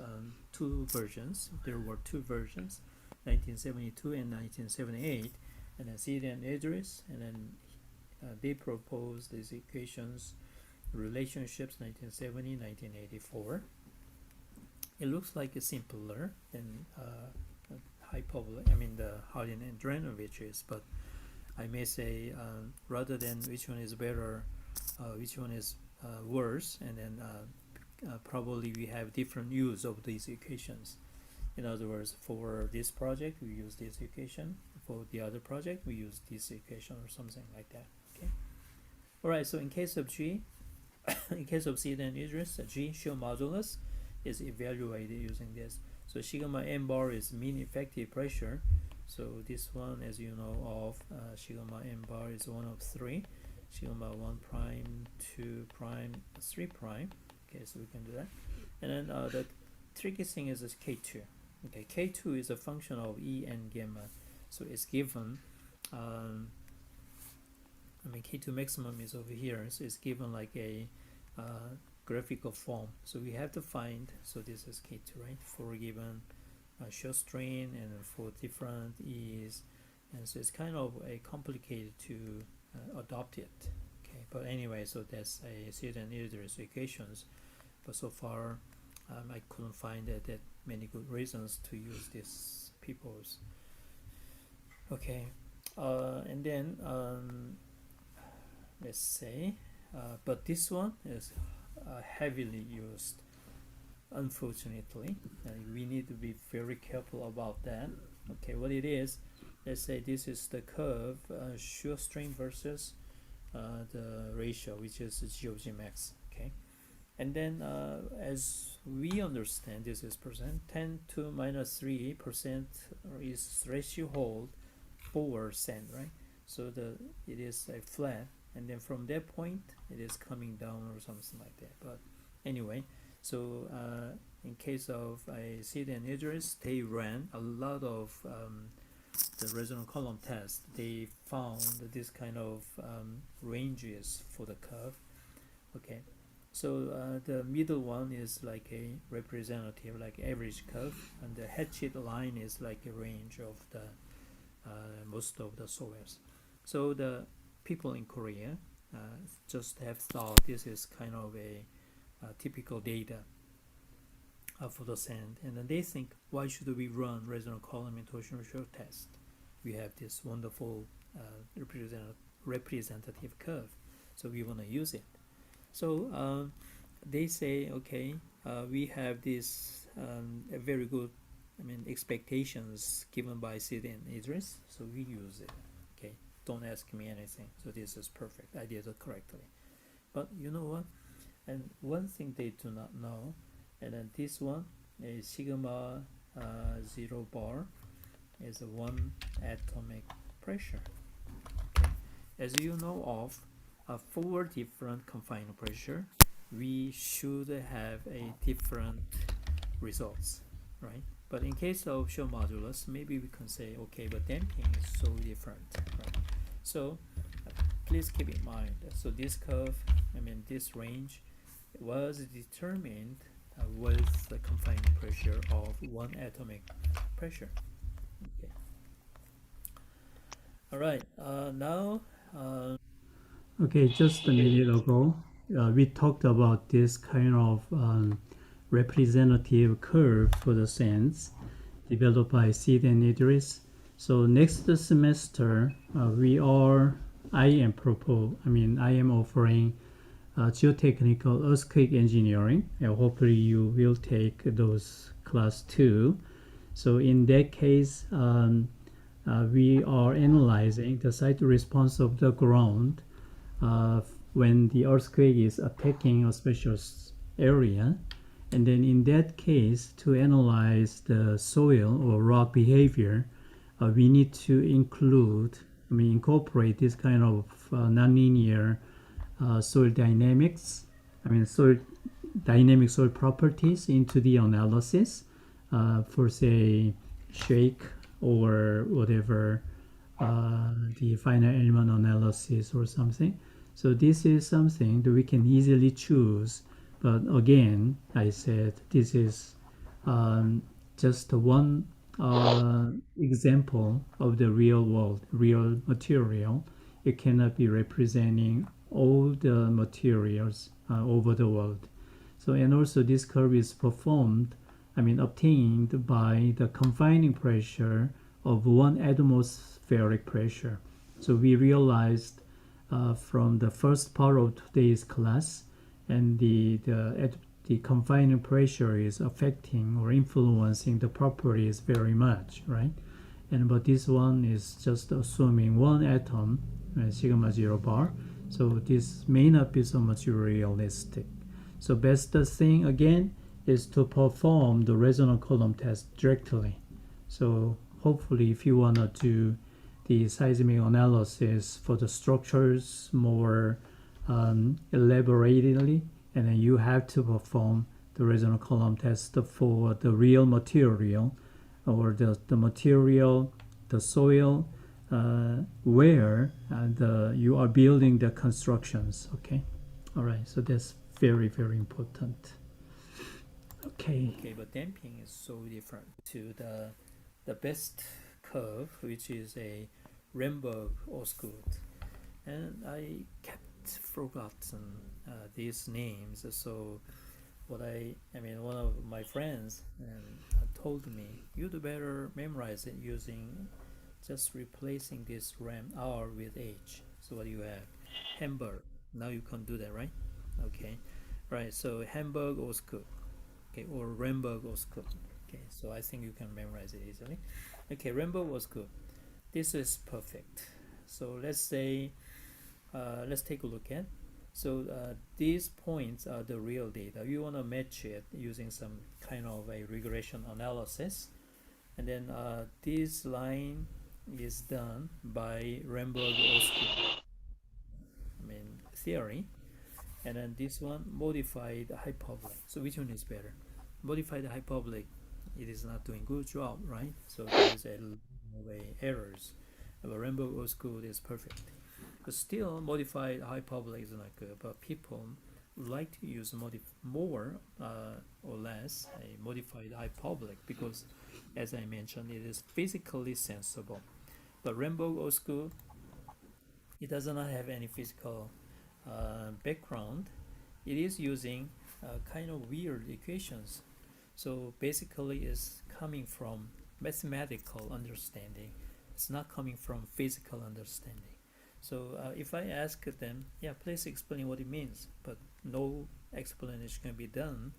[SPEAKER 1] 2 versions. There were 2 versions, 1972 and 1978. and then Sid and Idris, and then they proposed these equations, relationships, 1970, 1984. It looks like it's simpler than the Hardin and Dranovich is, but I may say rather than which one is better, which one is worse, and then probably we have different use of these equations. In other words, for this project we use this equation, for the other project we use this equation, or something like that. Okay. All right. So in case of G, in case of Sid and Idris, G shear modulus is evaluated using this. So sigma m bar is mean effective pressure. So this one, as you know of, sigma m bar is 1 of 3, sigma 1 prime, 2 prime, 3 prime. Okay, so we can do that. And then the tricky thing is this K2. Okay, K2 is a function of E and gamma. So it's given, K2 maximum is over here, so it's given like a graphical form. So we have to find, so this is K2, right, for a given shear strain and for different E's, and so it's kind of complicated to adopt it. Okay, but anyway, so that's a Sid and Idris equations, but so far I couldn't find that many good reasons to use these people's. Okay, and then let's say, but this one is heavily used, unfortunately, and we need to be very careful about that. Okay, what it is, let's say this is the curve, shear strain versus the ratio, which is GOG max. Okay, and then as we understand, this is percent 10 to minus 3% is ratio hold 4%, right? So it is a flat, and then from that point it is coming down or something like that. But anyway, so in case of Sid and Idris, they ran a lot of the resonant column test. They found this kind of ranges for the curve. Okay, so the middle one is like a representative, like average curve, and the hatchet line is like a range of the most of the soils. So the people in Korea just have thought this is kind of a typical data for the sand, and then they think, why should we run resonant column and torsional shear test? We have this wonderful representative curve, so we want to use it. So they say, okay, we have this a very good, expectations given by Sid and Idris, so we use it. Okay, don't ask me anything. So this is perfect. I did it correctly. But you know what? And one thing they do not know, and then this one is sigma 0 bar is a 1 atomic pressure. Okay. As you know of, 4 different confining pressure, we should have a different results, right? But in case of shear modulus, maybe we can say, okay, but damping is so different, right? So please keep in mind, so this curve, this range was determined with the confining pressure of 1 atomic pressure. Okay. All right. Now. Okay, just a minute ago, we talked about this kind of representative curve for the sands developed by Sid and Idris. So next semester, I am offering geotechnical earthquake engineering, and hopefully you will take those class too. So in that case, we are analyzing the site response of the ground when the earthquake is attacking a special area, and then in that case, to analyze the soil or rock behavior, we need to incorporate this kind of nonlinear soil dynamics, dynamic soil properties into the analysis for say shake or whatever, the finite element analysis or something. So this is something that we can easily choose, but again, I said this is just one example of the real world, real material. It cannot be representing all the materials over the world. So, and also this curve is obtained by the confining pressure of 1 atmospheric pressure. So we realized from the first part of today's class, and the confining pressure is affecting or influencing the properties very much, right? And but this one is just assuming 1 atom, sigma 0 bar. So this may not be so much realistic. So best thing again is to perform the resonant column test directly. So hopefully if you want to do the seismic analysis for the structures more elaborately, and then you have to perform the resonant column test for the real material, or the material, the soil, where you are building the constructions. Okay, all right, so that's very, very important. Okay, but damping is so different to the best curve, which is a Ramberg-Osgood, and I kept forgotten these names. So one of my friends told me you'd better memorize it using just replacing this R with H. So what do you have? Hamburg. Now you can do that, right? Okay, right. So Hamburg-Osgood, okay, or Ramberg-Osgood. Okay, so I think you can memorize it easily. Okay, Ramberg-Osgood. This is perfect. So let's say, let's take a look at. So these points are the real data. You want to match it using some kind of a regression analysis, and then this line is done by Ramberg-Osgood theory, and then this one modified hyperbolic. So which one is better? Modified hyperbolic, it is not doing good job, right? So there is a errors. But Ramberg-Osgood is perfect. But still, modified hyperbolic is not good. But people like to use more or less a modified hyperbolic because, as I mentioned, it is physically sensible. But Ramberg-Osgood, it does not have any physical background. It is using kind of weird equations. So basically, it's coming from mathematical understanding. It's not coming from physical understanding. So if I ask them, yeah, please explain what it means, but no explanation can be done,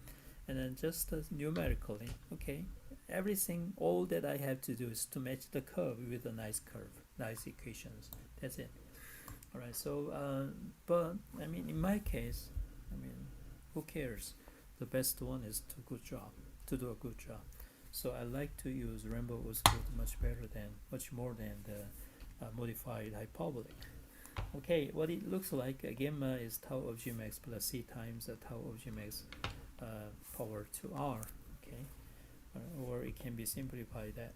[SPEAKER 1] and then just numerically, okay, everything, all that I have to do is to match the curve with a nice curve, nice equations. That's it. All right. So, but in my case, who cares? The best one is to do a good job. So I like to use Ramberg-Osgood much more than the modified hyperbolic. Okay, what it looks like, gamma is tau of G max plus C times tau of G max power to R. Okay, or it can be simplified that.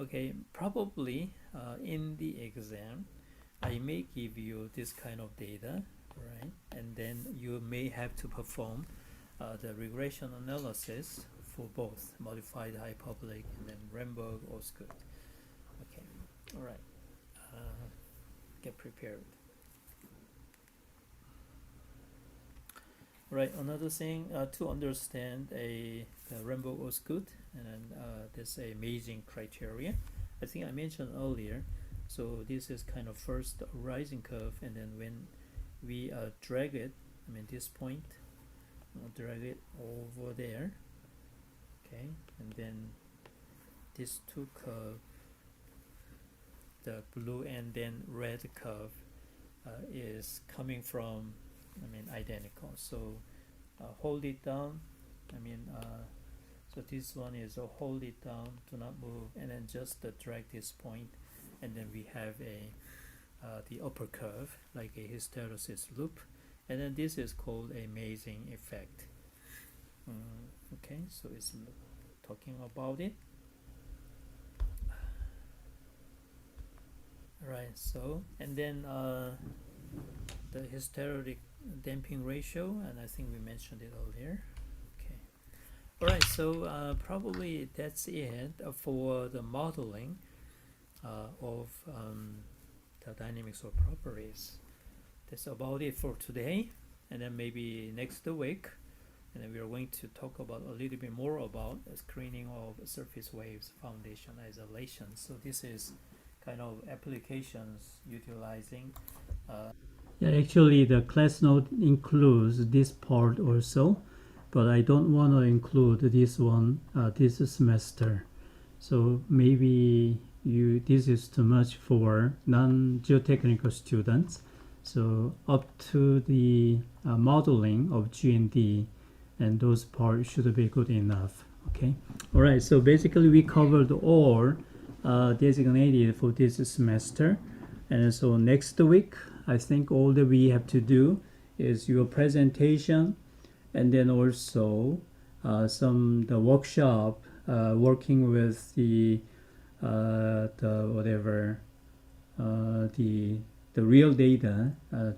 [SPEAKER 1] Okay, probably in the exam, I may give you this kind of data, right? And then you may have to perform the regression analysis for both modified hyperbolic and then Ramberg-Osgood. Okay, all right. Get prepared. Right, another thing to understand the Ramberg-Osgood, and then there's a amazing criteria. I think I mentioned earlier. So this is kind of first rising curve, and then when we drag it, this point, drag it over there, okay, and then these two curve, the blue and then red curve is coming from identical. So hold it down. So this one is hold it down, do not move, and then just drag this point, and then we have the upper curve like a hysteresis loop, and then this is called a Mason effect. Okay, so it's talking about it. Right, so and then the hysteric damping ratio, and I think we mentioned it earlier. Okay, All right, so probably that's it for the modeling of the dynamics of properties. That's about it for today, and then maybe next week, and then we are going to talk about a little bit more about screening of surface waves, foundation isolation. So this is kind of applications utilizing. Yeah, actually, the class note includes this part also, but I don't want to include this one this semester. So maybe this is too much for non-geotechnical students. So up to the modeling of G&D, and those parts should be good enough. Okay. All right. So basically, we covered all designated for this semester, and so next week, I think all that we have to do is your presentation, and then also the workshop working with the real data,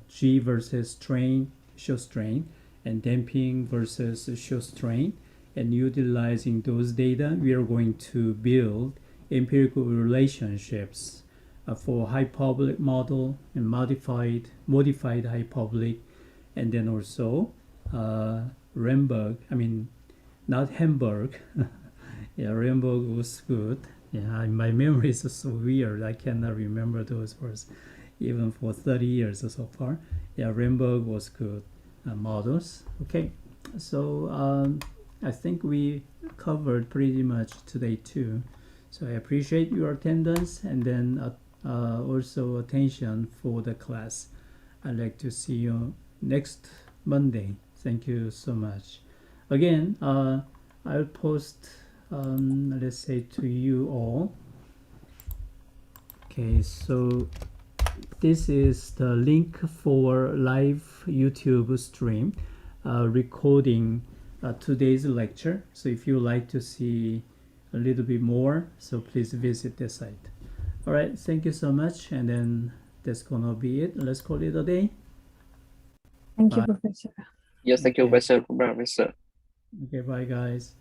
[SPEAKER 1] G versus strain, shear strain, and damping versus shear strain, and utilizing those data, we are going to build empirical relationships for hyperbolic model and modified hyperbolic, and then also Ramberg. I mean, not Hamburg. Yeah, Ramberg was good. Yeah, my memory is so weird. I cannot remember those words, even for 30 years so far. Yeah, Ramberg was good models. Okay, so I think we covered pretty much today too. So I appreciate your attendance, and then also attention for the class. I'd like to see you next Monday. Thank you so much. Again, I'll post, let's say, to you all. Okay, so this is the link for live YouTube stream recording today's lecture. So if you like to see a little bit more, so please visit the site. All right, thank you so much, and then that's gonna be it. Let's call it a day.
[SPEAKER 2] Thank you,
[SPEAKER 1] Bye.
[SPEAKER 2] Professor.
[SPEAKER 3] Yes, thank you,
[SPEAKER 1] Okay.
[SPEAKER 3] Professor.
[SPEAKER 1] Okay, bye guys.